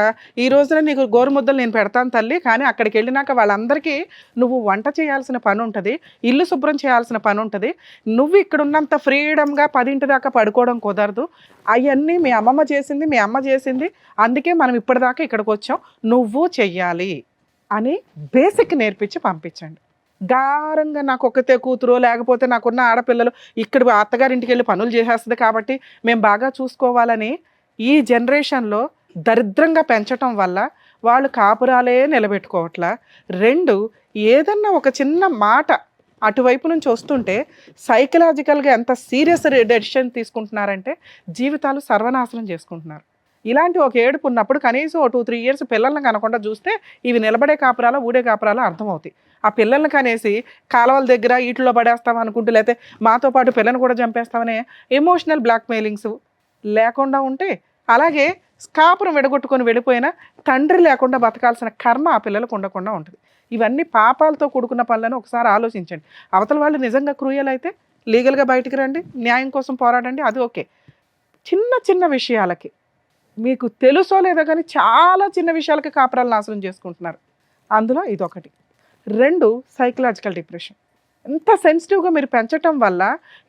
Speaker 3: ఈ రోజున నీకు గోరుముద్దలు నేను పెడతాను తల్లి, కానీ అక్కడికి వెళ్ళినాక వాళ్ళందరికీ నువ్వు వంట చేయాల్సిన పని ఉంటుంది, ఇల్లు శుభ్రం చేయాల్సిన పని ఉంటుంది. నువ్వు ఇక్కడ ఉన్నంత ఫ్రీడమ్గా 10 దాకా పడుకోవడం కుదరదు. అవన్నీ మీ అమ్మమ్మ చేసింది, మీ అమ్మ చేసింది, అందుకే మనం ఇప్పటిదాకా ఇక్కడికి వచ్చాం, నువ్వు చెయ్యాలి అని బేసిక్ నేర్పించి పంపించండి. గారంగా నాకు ఒక్కతే కూతురు, లేకపోతే నాకున్న ఆడపిల్లలు ఇక్కడ అత్తగారింటికి వెళ్ళి పనులు చేసేస్తుంది కాబట్టి మేము బాగా చూసుకోవాలని ఈ జనరేషన్లో దరిద్రంగా పెంచటం వల్ల వాళ్ళు కాపురాలే నిలబెట్టుకోవట్లా. 2, ఏదన్నా ఒక చిన్న మాట అటువైపు నుంచి వస్తుంటే సైకలాజికల్గా ఎంత సీరియస్ డెసిషన్ తీసుకుంటున్నారంటే జీవితాలు సర్వనాశనం చేసుకుంటున్నారు. ఇలాంటి ఒక ఏడుపు ఉన్నప్పుడు కనీసం 2-3 ఇయర్స్ పిల్లల్ని కనకుండా చూస్తే ఇవి నిలబడే కాపురాలో, ఊడే కాపురాలో అర్థమవుతాయి. ఆ పిల్లల్ని కనేసి కాలువల దగ్గర ఈటిలో పడేస్తాం అనుకుంటూ, లేకపోతే మాతో పాటు పిల్లని కూడా చంపేస్తామనే ఎమోషనల్ బ్లాక్మెయిలింగ్స్ లేకుండా ఉంటే, అలాగే కాపురం విడగొట్టుకొని వెళ్ళిపోయినా తండ్రి లేకుండా బతకాల్సిన కర్మ ఆ పిల్లలకు ఉండకుండా ఉంటుంది. ఇవన్నీ పాపాలతో కూడుకున్న పనులను ఒకసారి ఆలోచించండి. అవతల వాళ్ళు నిజంగా క్రూయల్ అయితే లీగల్గా బయటికి రండి, న్యాయం కోసం పోరాడండి, అది ఓకే. చిన్న చిన్న విషయాలకి, మీకు తెలుసో లేదో కానీ చాలా చిన్న విషయాలకి కాపురాలు నాశనం చేసుకుంటున్నారు. అందులో ఇదొకటి. 2, సైకలాజికల్ డిప్రెషన్. ఎంత సెన్సిటివ్గా మీరు పెంచటం వల్ల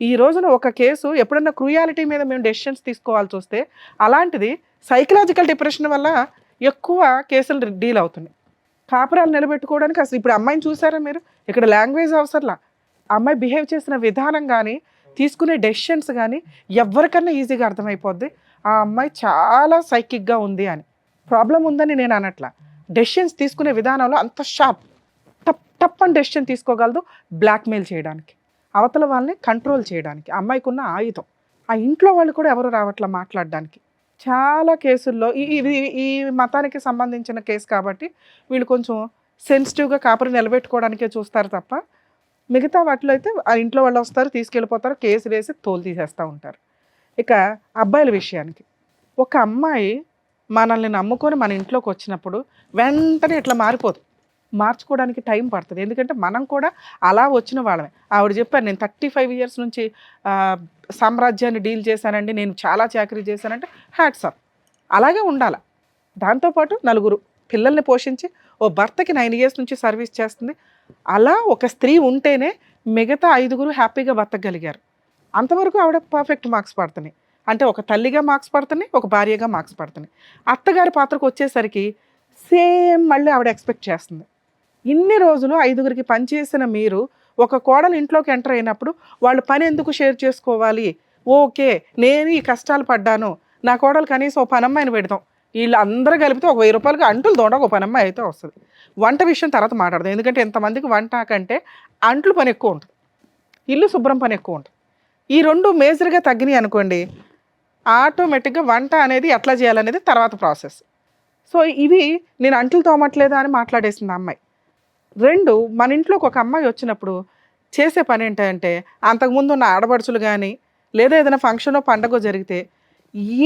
Speaker 3: ఈ రోజున ఒక కేసు ఎప్పుడన్నా క్రూయాలిటీ మీద మేము డెసిషన్స్ తీసుకోవాల్సి వస్తే, అలాంటిది సైకలాజికల్ డిప్రెషన్ వల్ల ఎక్కువ కేసులు డీల్ అవుతున్నాయి. కాపురాలు నిలబెట్టుకోవడానికి అసలు ఇప్పుడు అమ్మాయిని చూసారా మీరు? ఇక్కడ లాంగ్వేజ్ అవసరంలా, అమ్మాయి బిహేవ్ చేసిన విధానం కానీ, తీసుకునే డెసిషన్స్ కానీ ఎవరికన్నా ఈజీగా అర్థమైపోద్ది ఆ అమ్మాయి చాలా సైకిక్గా ఉంది అని. ప్రాబ్లం ఉందని నేను అనట్లా, డెసిషన్స్ తీసుకునే విధానంలో అంత షార్ప్, టప్ అని డెసిషన్ తీసుకోగలదు. బ్లాక్మెయిల్ చేయడానికి, అవతల వాళ్ళని కంట్రోల్ చేయడానికి అమ్మాయికి ఉన్న ఆయుధం. ఆ ఇంట్లో వాళ్ళు కూడా ఎవరు రావట్లా మాట్లాడడానికి. చాలా కేసుల్లో ఈ మతానికి సంబంధించిన కేసు కాబట్టి వీళ్ళు కొంచెం సెన్సిటివ్గా కాపురం నిలబెట్టుకోవడానికే చూస్తారు తప్ప, మిగతా వాటిలో అయితే ఆ ఇంట్లో వాళ్ళు వస్తారు, తీసుకెళ్ళిపోతారు, కేసు వేసి తోలు తీసేస్తూ ఉంటారు. ఇక అబ్బాయిల విషయానికి, ఒక అమ్మాయి మనల్ని నమ్ముకొని మన ఇంట్లోకి వచ్చినప్పుడు వెంటనే ఇట్లా మారిపోదు. మార్చుకోవడానికి టైం పడుతుంది. ఎందుకంటే మనం కూడా అలా వచ్చిన వాళ్ళమే. ఆవిడ చెప్పారు, నేను 35 ఇయర్స్ నుంచి సామ్రాజ్యాన్ని డీల్ చేశానండి, నేను చాలా చాకరీ చేశానంటే హ్యాట్స్ ఆఫ్. అలాగే ఉండాలి. దాంతోపాటు 4 పిల్లల్ని పోషించి, ఓ భర్తకి 9 ఇయర్స్ నుంచి సర్వీస్ చేస్తుంది, అలా ఒక స్త్రీ ఉంటేనే మిగతా 5గురు హ్యాపీగా బతకగలిగారు. అంతవరకు ఆవిడ పర్ఫెక్ట్ మార్క్స్ పడుతున్నాయి. అంటే ఒక తల్లిగా మార్క్స్ పడుతున్నాయి, ఒక భార్యగా మార్క్స్ పడుతున్నాయి. అత్తగారి పాత్రకు వచ్చేసరికి సేమ్ మళ్ళీ ఆవిడ ఎక్స్పెక్ట్ చేస్తుంది. ఇన్ని రోజులు 5గురికి పని చేసిన మీరు ఒక కోడలు ఇంట్లోకి ఎంటర్ అయినప్పుడు వాళ్ళు పని ఎందుకు షేర్ చేసుకోవాలి? ఓకే, నేను ఈ కష్టాలు పడ్డాను, నా కోడలు కనీసం ఓ పనమ్మాయిని పెడతాం, వీళ్ళు అందరూ కలిపితే ఒక 1000 రూపాయలకి అంటులు తోడ ఒక పనమ్మాయి అయితే వస్తుంది. వంట విషయం తర్వాత మాట్లాడదాం, ఎందుకంటే ఎంతమందికి వంట కంటే అంట్లు పని ఎక్కువ ఉంటుంది, ఇల్లు శుభ్రం పని ఎక్కువ ఉంటుంది. ఈ రెండు మేజర్గా తగ్గినాయి అనుకోండి, ఆటోమేటిక్గా వంట అనేది ఎట్లా చేయాలనేది తర్వాత ప్రాసెస్. సో ఇవి నేను అంట్లు తోమట్లేదా అని మాట్లాడేసింది అమ్మాయి. 2, మన ఇంట్లోకి ఒక అమ్మాయి వచ్చినప్పుడు చేసే పని ఏంటంటే, అంతకుముందు ఉన్న ఆడపడుచులు కానీ లేదా ఏదైనా ఫంక్షనో పండగో జరిగితే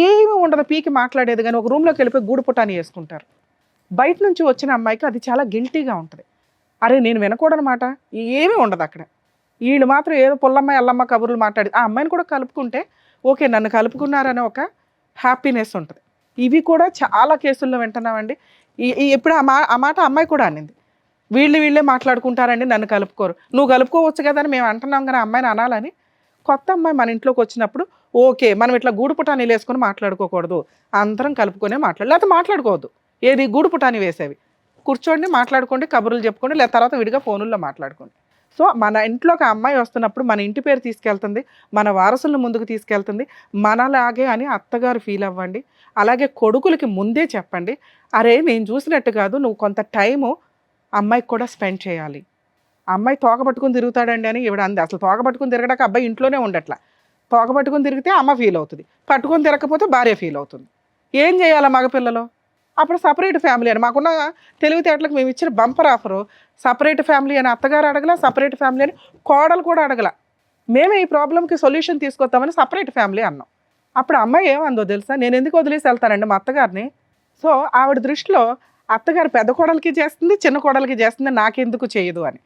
Speaker 3: ఏమీ ఉండదు, పీకి మాట్లాడేది కానీ ఒక రూమ్లోకి వెళ్ళిపోయి గూడు పుటాని వేసుకుంటారు. బయట నుంచి వచ్చిన అమ్మాయికి అది చాలా గిల్టీగా ఉంటుంది. అరే నేను వినకూడనమాట, ఏమీ ఉండదు అక్కడ. వీళ్ళు మాత్రం ఏదో పుల్లమ్మ ఎల్లమ్మ కబుర్లు మాట్లాడి ఆ అమ్మాయిని కూడా కలుపుకుంటే ఓకే, నన్ను కలుపుకున్నారనే ఒక హ్యాపీనెస్ ఉంటుంది. ఇవి కూడా చాలా కేసుల్లో వింటున్నామండి. ఇప్పుడు ఆ మాట అమ్మాయి కూడా అనింది, వీళ్ళే మాట్లాడుకుంటారండి, నన్ను కలుపుకోరు. నువ్వు కలుపుకోవచ్చు కదా అని మేము అంటున్నాం కానీ అమ్మాయిని అనాలని. కొత్త అమ్మాయి మన ఇంట్లోకి వచ్చినప్పుడు ఓకే, మనం ఇట్లా గూడు పుటానీలు వేసుకొని మాట్లాడుకోకూడదు, అందరం కలుపుకొనే లేకపోతే మాట్లాడుకోవద్దు. ఏది గూడు పుటాని వేసేవి కూర్చోండి, మాట్లాడుకోండి, కబుర్లు చెప్పుకోండి, లేదా తర్వాత విడిగా ఫోనుల్లో మాట్లాడుకోండి. సో మన ఇంట్లోకి అమ్మాయి వస్తున్నప్పుడు మన ఇంటి పేరు తీసుకెళ్తుంది, మన వారసులను ముందుకు తీసుకెళ్తుంది, మనలాగే అని అత్తగారు ఫీల్ అవ్వండి. అలాగే కొడుకులకి ముందే చెప్పండి, అరే నేను చూసినట్టు కాదు, నువ్వు కొంత టైము అమ్మాయికి కూడా స్పెండ్ చేయాలి. అమ్మాయి తోక పట్టుకుని తిరుగుతాడండి అని ఇవిడ అంది. అసలు తోక పట్టుకుని తిరగడాక అబ్బాయి ఇంట్లోనే ఉండట్లా. తోక పట్టుకుని తిరిగితే అమ్మ ఫీల్ అవుతుంది, పట్టుకొని తిరగకపోతే భార్య ఫీల్ అవుతుంది. ఏం చేయాలి మగపిల్లలు? అప్పుడు సపరేట్ ఫ్యామిలీ అని మాకున్న తెలివితేటలకు మేము ఇచ్చిన బంపర్ ఆఫరు, సపరేట్ ఫ్యామిలీ అని అత్తగారు అడగల, సపరేట్ ఫ్యామిలీ అని కోడలు కూడా అడగల. మేమే ఈ ప్రాబ్లంకి సొల్యూషన్ తీసుకొస్తామని సపరేట్ ఫ్యామిలీ అన్నాం. అప్పుడు అమ్మాయి ఏమందో తెలుసా, నేను ఎందుకు వదిలేసి వెళ్తానండి మా అత్తగారిని. సో ఆవిడ దృష్టిలో అత్తగారు పెద్ద కోడలికి చేస్తుంది, చిన్న కోడలికి చేస్తుంది, నాకెందుకు చేయదు అని.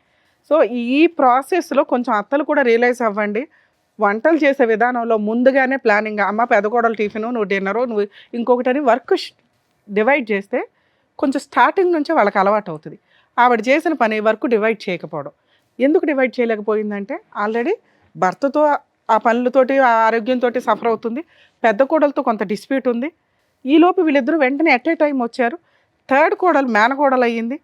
Speaker 3: సో ఈ ప్రాసెస్లో కొంచెం అత్తలు కూడా రియలైజ్ అవ్వండి. వంటలు చేసే విధానంలో ముందుగానే ప్లానింగ్, అమ్మ పెద్ద కోడలు టిఫిను, నువ్వు డిన్నరు, నువ్వు ఇంకొకటని వర్క్ డివైడ్ చేస్తే కొంచెం స్టార్టింగ్ నుంచే వాళ్ళకి అలవాటు అవుతుంది. ఆవిడ చేసిన పని వర్క్ డివైడ్ చేయకపోవడం. ఎందుకు డివైడ్ చేయలేకపోయిందంటే ఆల్రెడీ భర్తతో ఆ పనులతోటి ఆ ఆరోగ్యంతో సఫర్ అవుతుంది, పెద్ద కోడలతో కొంత డిస్ప్యూట్ ఉంది. ఈలోపు వీళ్ళిద్దరూ వెంటనే ఎట్ ఏ టైం వచ్చారు, థర్డ్ కోడలు మేనకోడలు అయ్యింది.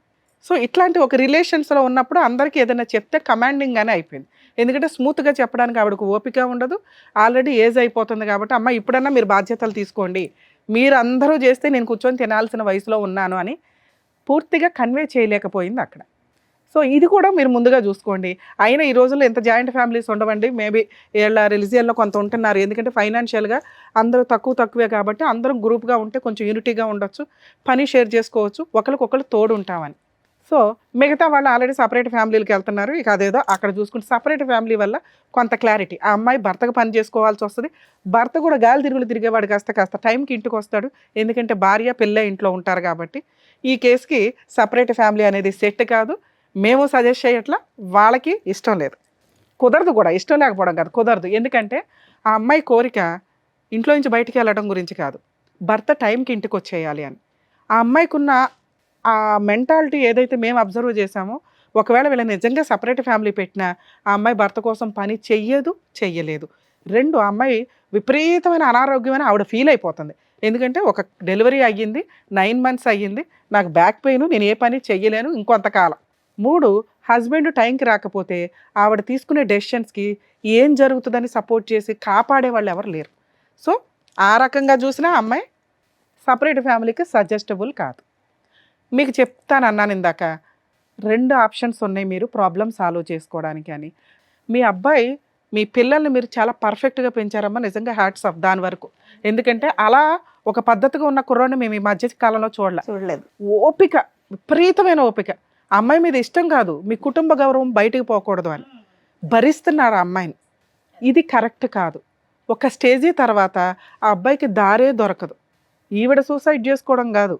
Speaker 3: సో ఇట్లాంటి ఒక రిలేషన్స్లో ఉన్నప్పుడు అందరికీ ఏదైనా చెప్తే కమాండింగ్గానే అయిపోయింది. ఎందుకంటే స్మూత్గా చెప్పడానికి ఆవిడకు ఓపిక ఉండదు, ఆల్రెడీ ఏజ్ అయిపోతుంది. కాబట్టి అమ్మ ఇప్పుడన్నా మీరు బాధ్యతలు తీసుకోండి, మీరు అందరూ చేస్తే నేను కూర్చొని తినాల్సిన వయసులో ఉన్నాను అని పూర్తిగా కన్వే చేయలేకపోయింది అక్కడ. సో ఇది కూడా మీరు ముందుగా చూసుకోండి. అయినా ఈ రోజుల్లో ఎంత జాయింట్ ఫ్యామిలీస్ ఉండవండి, మేబీ వీళ్ళ రిలీజియన్లో కొంత ఉంటున్నారు, ఎందుకంటే ఫైనాన్షియల్గా అందరూ తక్కువే కాబట్టి అందరం గ్రూప్గా ఉంటే కొంచెం యూనిటీగా ఉండొచ్చు, పని షేర్ చేసుకోవచ్చు, ఒకరికొకరు తోడు ఉంటామని. సో మిగతా వాళ్ళు ఆల్రెడీ సపరేట్ ఫ్యామిలీలకు వెళ్తున్నారు, ఇక అదేదో అక్కడ చూసుకుంటే సపరేట్ ఫ్యామిలీ వల్ల కొంత క్లారిటీ. ఆ అమ్మాయి భర్తకు పని చేసుకోవాల్సి వస్తుంది, భర్త కూడా గాలి తిరిగేవాడు కాస్త టైంకి ఇంటికి వస్తాడు, ఎందుకంటే భార్య పిల్ల ఇంట్లో ఉంటారు కాబట్టి. ఈ కేసుకి సపరేట్ ఫ్యామిలీ అనేది సెట్ కాదు, మేము సజెస్ట్ చేయట్లా, వాళ్ళకి ఇష్టం లేదు, కుదరదు కూడా. ఇష్టం లేకపోవడం కాదు, కుదరదు. ఎందుకంటే ఆ అమ్మాయి కోరిక ఇంట్లో నుంచి బయటికి వెళ్ళడం గురించి కాదు, భర్త టైంకి ఇంటికి వచ్చేయాలి అని. ఆ అమ్మాయికి ఉన్న ఆ మెంటాలిటీ ఏదైతే మేము అబ్జర్వ్ చేసామో, ఒకవేళ వీళ్ళ నిజంగా సపరేట్ ఫ్యామిలీ పెట్టినా ఆ అమ్మాయి భర్త కోసం పని చెయ్యలేదు. 2, ఆ అమ్మాయి విపరీతమైన అనారోగ్యమని ఆవిడ ఫీల్ అయిపోతుంది. ఎందుకంటే ఒక డెలివరీ అయ్యింది, 9 months అయ్యింది, నాకు బ్యాక్ పెయిన్, నేను ఏ పని చెయ్యలేను ఇంకొంతకాలం. 3, హస్బెండ్ టైంకి రాకపోతే ఆవిడ తీసుకునే డెసిషన్స్కి ఏం జరుగుతుందని సపోర్ట్ చేసి కాపాడే వాళ్ళు ఎవరు లేరు. సో ఆ రకంగా చూసినా అమ్మాయి సపరేట్ ఫ్యామిలీకి సజెస్టబుల్ కాదు. మీకు చెప్తాను అన్నాను ఇందాక, 2 ఆప్షన్స్ ఉన్నాయి మీరు ప్రాబ్లమ్ సాల్వ్ చేసుకోవడానికి అని. మీ అబ్బాయి మీ పిల్లల్ని మీరు చాలా పర్ఫెక్ట్గా పెంచారమ్మా, నిజంగా హ్యాట్స్ ఆఫ్ దాని వరకు. ఎందుకంటే అలా ఒక పద్ధతిగా ఉన్న కుర్రాడిని మేము ఈ మధ్య కాలంలో చూడలేదు. ఓపిక, విపరీతమైన ఓపిక. అమ్మాయి మీద ఇష్టం కాదు, మీ కుటుంబ గౌరవం బయటికి పోకూడదు అని భరిస్తున్నారు ఆ అమ్మాయిని. ఇది కరెక్ట్ కాదు. ఒక స్టేజీ తర్వాత ఆ అబ్బాయికి దారే దొరకదు. ఈవిడ సూసైడ్ చేసుకోవడం కాదు,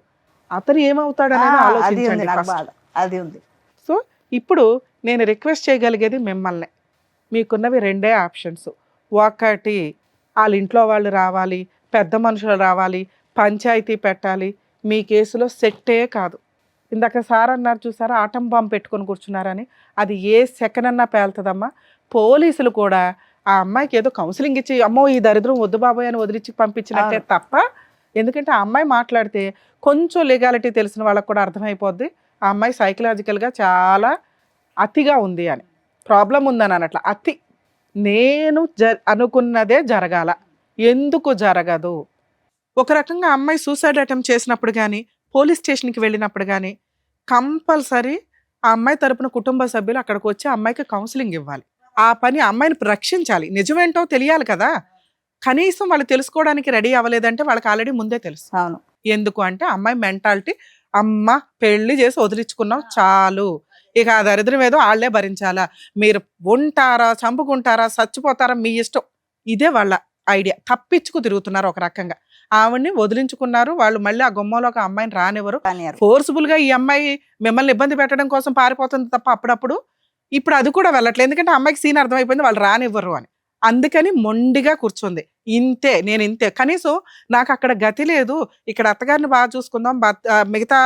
Speaker 3: అతను ఏమవుతాడనేది ఆలోచించండి ఫస్ట్.
Speaker 2: అది ఉంది.
Speaker 3: సో ఇప్పుడు నేను రిక్వెస్ట్ చేయగలిగేది మిమ్మల్ని, మీకున్నవి 2 ఆప్షన్స్. ఒకటి, వాళ్ళ ఇంట్లో వాళ్ళు రావాలి, పెద్ద మనుషులు రావాలి, పంచాయతీ పెట్టాలి, మీ కేసులో సెట్టే కాదు. ఇందాక సార్ అన్నారు చూసారా, ఆటం బాంబు పెట్టుకొని కూర్చున్నారని, అది ఏ సెకండ్ అన్నా పేలుతుందమ్మా. పోలీసులు కూడా ఆ అమ్మాయికి ఏదో కౌన్సిలింగ్ ఇచ్చి అమ్మో ఈ దరిద్రం వద్దు బాబాయ్ అని వదిలించి పంపించినట్టే తప్ప, ఎందుకంటే ఆ అమ్మాయి మాట్లాడితే కొంచెం లీగాలిటీ తెలిసిన వాళ్ళకి కూడా అర్థమైపోద్ది ఆ అమ్మాయి సైకలాజికల్గా చాలా అతిగా ఉంది అని, ప్రాబ్లం ఉందని అన్నట్ల. అతి నేను అనుకున్నదే జరగాల, ఎందుకు జరగదు? ఒక రకంగా అమ్మాయి సూసైడ్ అటెంప్ట్ చేసినప్పుడు కానీ, పోలీస్ స్టేషన్కి వెళ్ళినప్పుడు కానీ కంపల్సరీ ఆ అమ్మాయి తరపున కుటుంబ సభ్యులు అక్కడికి వచ్చి అమ్మాయికి కౌన్సిలింగ్ ఇవ్వాలి. ఆ పని అమ్మాయిని రక్షించాలి. నిజమేంటో తెలియాలి కదా, కనీసం వాళ్ళు తెలుసుకోవడానికి రెడీ అవ్వలేదంటే వాళ్ళకి ఆల్రెడీ ముందే తెలుసు.
Speaker 2: అవును.
Speaker 3: ఎందుకు అంటే అమ్మాయి మెంటాలిటీ, అమ్మ పెళ్లి చేసి వదిలించుకున్నాం చాలు, ఇక ఆ దరిద్రం ఏదో వాళ్ళే భరించాలా, మీరు ఉంటారా చంపుకుంటారా చచ్చిపోతారా మీ ఇష్టం, ఇదే వాళ్ళ ఐడియా. తప్పించుకు తిరుగుతున్నారు ఒక రకంగా. ఆవిడ్ని వదిలించుకున్నారు వాళ్ళు, మళ్ళీ ఆ గుమ్మంలోకి ఆ అమ్మాయిని రానివ్వరు. ఫోర్స్ఫుల్ గా ఈ అమ్మాయి మిమ్మల్ని ఇబ్బంది పెట్టడం కోసం పారిపోతుంది తప్ప అప్పుడప్పుడు. ఇప్పుడు అది కూడా వెళ్ళట్లేదు, ఎందుకంటే అమ్మాయికి సీన్ అర్థమైపోయింది వాళ్ళు రానివ్వరు అని. అందుకని మొండిగా కూర్చుంది. ఇంతే, నేను ఇంతే, కనీసం నాకు అక్కడ గతి లేదు, ఇక్కడ అత్తగారిని బాగా చూసుకుందాం, మిగతా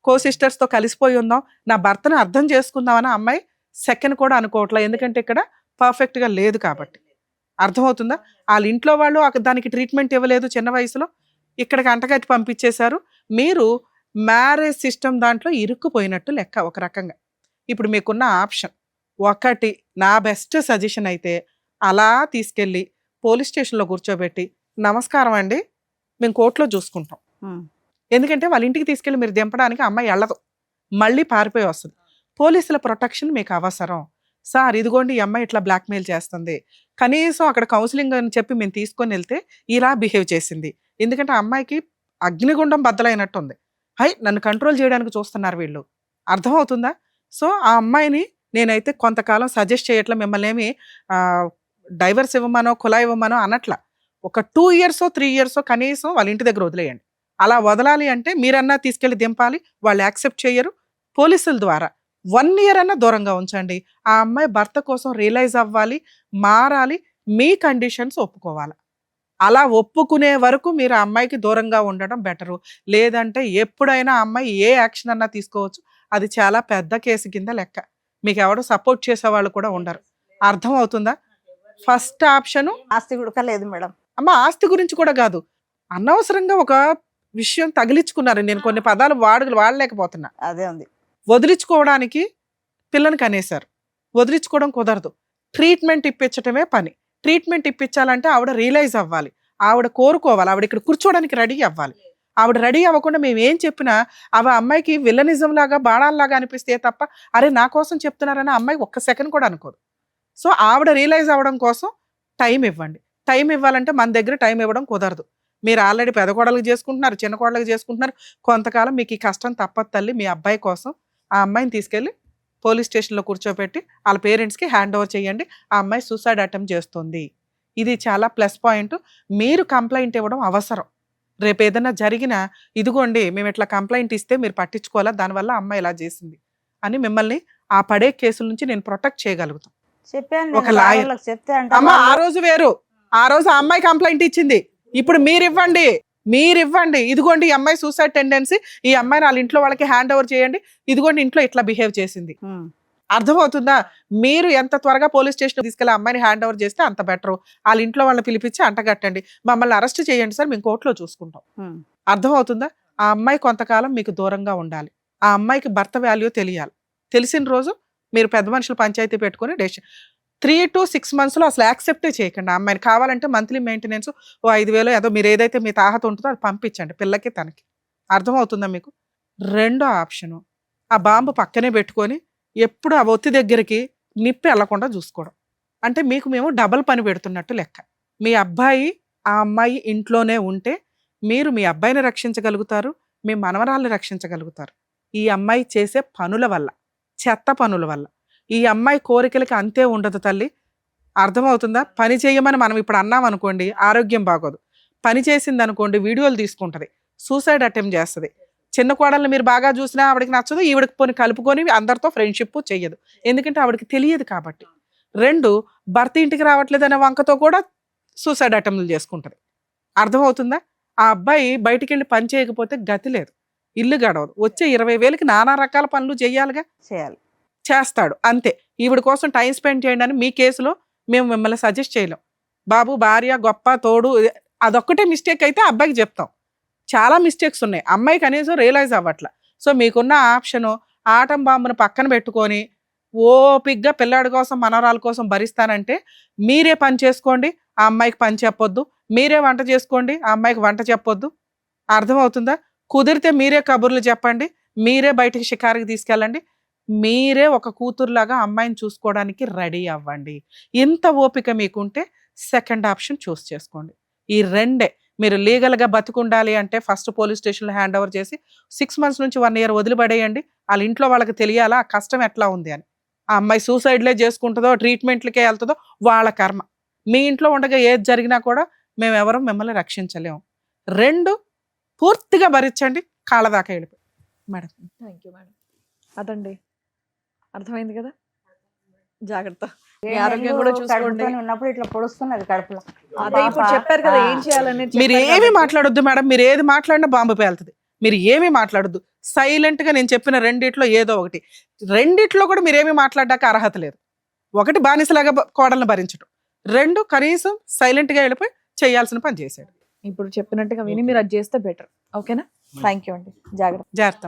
Speaker 3: కో సిస్టర్స్ తో కలిసిపోయి ఉందాం, నా భర్తను అర్థం చేసుకుందాం అని అమ్మాయి సెకండ్ కూడా అనుకోవట్లేదు. ఎందుకంటే ఇక్కడ పర్ఫెక్ట్ గా లేదు కాబట్టి. అర్థమవుతుందా? వాళ్ళ ఇంట్లో వాళ్ళు దానికి ట్రీట్మెంట్ ఇవ్వలేదు చిన్న వయసులో, ఇక్కడికి అంటగట్టి పంపించేశారు. మీరు మ్యారేజ్ సిస్టమ్ దాంట్లో ఇరుక్కుపోయినట్టు లెక్క ఒక రకంగా. ఇప్పుడు మీకున్న ఆప్షన్ ఒకటి, నా బెస్ట్ సజెషన్ అయితే అలా తీసుకెళ్ళి పోలీస్ స్టేషన్లో కూర్చోబెట్టి, నమస్కారం అండి మేము కోర్టులో చూసుకుంటాం, ఎందుకంటే వాళ్ళ ఇంటికి తీసుకెళ్ళి మీరు దింపడానికి అమ్మాయి వెళ్ళదు, మళ్ళీ పారిపోయి వస్తుంది. పోలీసుల ప్రొటెక్షన్ మీకు అవసరం. సార్ ఇదిగోండి ఈ అమ్మాయి ఇట్లా బ్లాక్మెయిల్ చేస్తుంది, కనీసం అక్కడ కౌన్సిలింగ్ అని చెప్పి మేము తీసుకొని వెళ్తే ఇలా బిహేవ్ చేసింది, ఎందుకంటే ఆ అమ్మాయికి అగ్నిగుండం బద్దలైనట్టు ఉంది, హై నన్ను కంట్రోల్ చేయడానికి చూస్తున్నారు వీళ్ళు. అర్థమవుతుందా? సో ఆ అమ్మాయిని నేనైతే కొంతకాలం సజెస్ట్ చేయట్లా, మిమ్మల్ని ఏమి డైవర్స్ ఇవ్వమనో కులా ఇవ్వమనో అనట్లా. ఒక 2 years 3 years కనీసం వాళ్ళ ఇంటి దగ్గర వదిలేయండి. అలా వదలాలి అంటే మీరన్నా తీసుకెళ్ళి దింపాలి, వాళ్ళు యాక్సెప్ట్ చేయరు. పోలీసుల ద్వారా 1 year అన్నా దూరంగా ఉంచండి. ఆ అమ్మాయి భర్త కోసం రియలైజ్ అవ్వాలి, మారాలి, మీ కండిషన్స్ ఒప్పుకోవాలి. అలా ఒప్పుకునే వరకు మీరు ఆ అమ్మాయికి దూరంగా ఉండడం బెటరు. లేదంటే ఎప్పుడైనా ఆ అమ్మాయి ఏ యాక్షన్ అన్నా తీసుకోవచ్చు, అది చాలా పెద్ద కేసు కింద లెక్క. మీకు ఎవడో సపోర్ట్ చేసే వాళ్ళు కూడా ఉండరు. అర్థం అవుతుందా? ఫస్ట్ ఆప్షను
Speaker 2: ఆస్తి కూడా లేదు మేడం.
Speaker 3: అమ్మ ఆస్తి గురించి కూడా కాదు, అనవసరంగా ఒక విషయం తగిలించుకున్నారు. నేను కొన్ని పదాలు వాడలేకపోతున్నా.
Speaker 2: అదే ఉంది.
Speaker 3: వదిలించుకోవడానికి పిల్లని కనేశారు, వదిలించుకోవడం కుదరదు, ట్రీట్మెంట్ ఇప్పించటమే పని. ట్రీట్మెంట్ ఇప్పించాలంటే ఆవిడ రియలైజ్ అవ్వాలి, ఆవిడ కోరుకోవాలి, ఆవిడ ఇక్కడ కూర్చోవడానికి రెడీ అవ్వాలి. ఆవిడ రెడీ అవ్వకుండా మేము ఏం చెప్పినా అవి అమ్మాయికి విల్లనిజం లాగా బాణాల్లాగా అనిపిస్తే తప్ప అరే నా కోసం చెప్తున్నారని అమ్మాయి ఒక్క సెకండ్ కూడా అనుకోదు. సో ఆవిడ రియలైజ్ అవ్వడం కోసం టైం ఇవ్వండి. టైం ఇవ్వాలంటే మన దగ్గర టైం ఇవ్వడం కుదరదు. మీరు ఆల్రెడీ పెద్ద కోడలకు చేసుకుంటున్నారు, చిన్న కోడలకు చేసుకుంటున్నారు, కొంతకాలం మీకు ఈ కష్టం తప్పదు తల్లి. మీ అబ్బాయి కోసం ఆ అమ్మాయిని తీసుకెళ్ళి పోలీస్ స్టేషన్లో కూర్చోబెట్టి వాళ్ళ పేరెంట్స్కి హ్యాండ్ ఓవర్ చేయండి. ఆ అమ్మాయి సూసైడ్ అటెంప్ట్ చేస్తుంది, ఇది చాలా ప్లస్ పాయింట్. మీరు కంప్లైంట్ ఇవ్వడం అవసరం. రేపు ఏదైనా జరిగినా ఇదిగోండి మేము ఇట్లా కంప్లైంట్ ఇస్తే మీరు పట్టించుకోవాలా, దానివల్ల అమ్మాయి ఇలా చేసింది అని మిమ్మల్ని ఆ పడే కేసుల నుంచి నేను ప్రొటెక్ట్ చేయగలుగుతాను.
Speaker 2: చెప్పాను
Speaker 3: ఒక లాయర్
Speaker 2: చెప్తే
Speaker 3: అమ్మ ఆ రోజు వేరు, ఆ రోజు ఆ అమ్మాయి కంప్లైంట్ ఇచ్చింది, ఇప్పుడు మీరు ఇవ్వండి ఇదిగోండి ఈ అమ్మాయి సూసైడ్ టెండెన్సీ, ఈ అమ్మాయిని వాళ్ళ ఇంట్లో వాళ్ళకి హ్యాండ్ ఓవర్ చేయండి, ఇదిగోండి ఇంట్లో ఇట్లా బిహేవ్ చేసింది. అర్థమవుతుందా? మీరు ఎంత త్వరగా పోలీస్ స్టేషన్ తీసుకెళ్ళి అమ్మాయిని హ్యాండ్ ఓవర్ చేస్తే అంత బెటర్. వాళ్ళ ఇంట్లో వాళ్ళని పిలిపించి అంటగట్టండి, మమ్మల్ని అరెస్ట్ చేయండి సార్, మేము కోర్టులో చూసుకుంటాం. అర్థమవుతుందా? ఆ అమ్మాయి కొంతకాలం మీకు దూరంగా ఉండాలి. ఆ అమ్మాయికి భర్త వాల్యూ తెలియాలి. తెలిసిన రోజు మీరు పెద్ద మనుషులు పంచాయతీ పెట్టుకుని డెసిషన్ 3 to 6 months అసలు యాక్సెప్టే చేయకండి. ఆ అమ్మాయిని కావాలంటే మంత్లీ మెయింటెనెన్స్ 5,000 ఏదో మీరు ఏదైతే మీ తాహత ఉంటుందో అది పంపించండి పిల్లకి తనకి. అర్థమవుతుందా మీకు? రెండో ఆప్షను ఆ బాంబు పక్కనే పెట్టుకొని ఎప్పుడు ఆ ఒత్తి దగ్గరికి నిప్పి వెళ్లకుండా చూసుకోవడం. అంటే మీకు మేము డబల్ పని పెడుతున్నట్టు లెక్క. మీ అబ్బాయి ఆ అమ్మాయి ఇంట్లోనే ఉంటే మీరు మీ అబ్బాయిని రక్షించగలుగుతారు, మీ మనవరాల్ని రక్షించగలుగుతారు. ఈ అమ్మాయి చేసే పనుల వల్ల, చెత్త పనుల వల్ల. ఈ అమ్మాయి కోరికలకి అంతే ఉండదు తల్లి. అర్థమవుతుందా? పని చేయమని మనం ఇప్పుడు అన్నాం అనుకోండి, ఆరోగ్యం బాగోదు. పని చేసింది అనుకోండి, వీడియోలు తీసుకుంటది, సూసైడ్ అటెంప్ట్ చేస్తుంది. చిన్న కోడల్ని మీరు బాగా చూసినా ఆవిడకి నచ్చదు, ఈవిడకి పోని కలుపుకొని అందరితో ఫ్రెండ్షిప్ చెయ్యదు, ఎందుకంటే ఆవిడకి తెలియదు కాబట్టి. 2 భర్త ఇంటికి రావట్లేదనే వంకతో కూడా సూసైడ్ అటెంప్ట్లు చేసుకుంటది. అర్థమవుతుందా? ఆ అబ్బాయి బయటికి వెళ్ళి పని చేయకపోతే గతి లేదు. ఇల్లు గడవదు. వచ్చే 20,000కి నానా రకాల పనులు చేయాలిగా,
Speaker 2: చేయాలి.
Speaker 3: చేస్తాడు అంతే. ఈవిడ కోసం టైం స్పెండ్ చేయండి అని మీ కేసులో మేము మిమ్మల్ని సజెస్ట్ చేయలేం. బాబు భార్య గొప్ప తోడు అదొక్కటే మిస్టేక్ అయితే అబ్బాయికి చెప్తాం. చాలా మిస్టేక్స్ ఉన్నాయి, అమ్మాయి కనీసం రియలైజ్ అవ్వట్ల. సో మీకున్న ఆప్షను ఆటం బాంబును పక్కన పెట్టుకొని ఓపిగ్గా పిల్లాడి కోసం మనవరాల కోసం భరిస్తానంటే మీరే పని చేసుకోండి, ఆ అమ్మాయికి పని చెప్పొద్దు. మీరే వంట చేసుకోండి, ఆ అమ్మాయికి వంట చెప్పొద్దు. అర్థమవుతుందా? కుదిరితే మీరే కబుర్లు చెప్పండి, మీరే బయటికి షికారుకి తీసుకెళ్ళండి, మీరే ఒక కూతురులాగా అమ్మాయిని చూసుకోవడానికి రెడీ అవ్వండి. ఇంత ఓపిక మీకుంటే సెకండ్ ఆప్షన్ చూస్ చేసుకోండి. ఈ రెండే. మీరు లీగల్గా బతికుండాలి అంటే ఫస్ట్ పోలీస్ స్టేషన్లో హ్యాండ్ ఓవర్ చేసి 6 months నుంచి 1 year వదిలిపడేయండి. వాళ్ళ ఇంట్లో వాళ్ళకి తెలియాలా ఆ కష్టం ఎట్లా ఉంది అని. ఆ అమ్మాయి సూసైడ్లే చేసుకుంటుందో ట్రీట్మెంట్లకే వెళ్తుందో వాళ్ళ కర్మ. మీ ఇంట్లో ఉండగా ఏది జరిగినా కూడా మేము ఎవరు మిమ్మల్ని రక్షించలేము. 2 పూర్తిగా భరించండి, కాళ్ళ దాకా వెళ్ళిపోయి. Madam
Speaker 5: thank you madam. అదండి, అర్థమైంది కదా, జాగ్రత్త. మీ
Speaker 2: 7
Speaker 5: ఆరోగ్యం
Speaker 2: నెలలు
Speaker 5: కూడా చూసుకోండి.
Speaker 2: కడుపుతోని ఉన్నప్పుడు ఇట్లా పొడుస్తున్నది కడుపులో.
Speaker 5: అదే ఇప్పుడు చెప్పారు కదా ఏం చేయాలనేది
Speaker 3: మీరు
Speaker 5: చెప్పారు
Speaker 3: ఏమి
Speaker 5: కాబట్టి.
Speaker 3: మాట్లాడొద్దు మేడం, మీరు ఏది మాట్లాడినా బాంబు పేలుతుంది. మీరు ఏమీ మాట్లాడొద్దు, సైలెంట్ గా నేను చెప్పిన రెండిట్లో ఏదో ఒకటి. రెండిట్లో కూడా మీరేమీ మాట్లాడడానికి అర్హత లేదు. 1 బానిసలాగా కోడలను భరించడం, 2 కనీసం సైలెంట్ గా వెళ్ళిపోయి చేయాల్సిన పని చేశాడు.
Speaker 5: ఇప్పుడు చెప్పినట్టుగా విని మీరు అది చేస్తే బెటర్. ఓకేనా? థ్యాంక్ యూ అండి, జాగ్రత్త.
Speaker 3: జాగ్రత్త.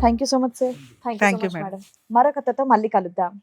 Speaker 5: Thank you so much sir. Thank you
Speaker 3: Thank
Speaker 5: so
Speaker 3: you,
Speaker 5: much
Speaker 3: madam.
Speaker 5: Madam. మరొక కథతో మళ్ళీ కలుద్దాం.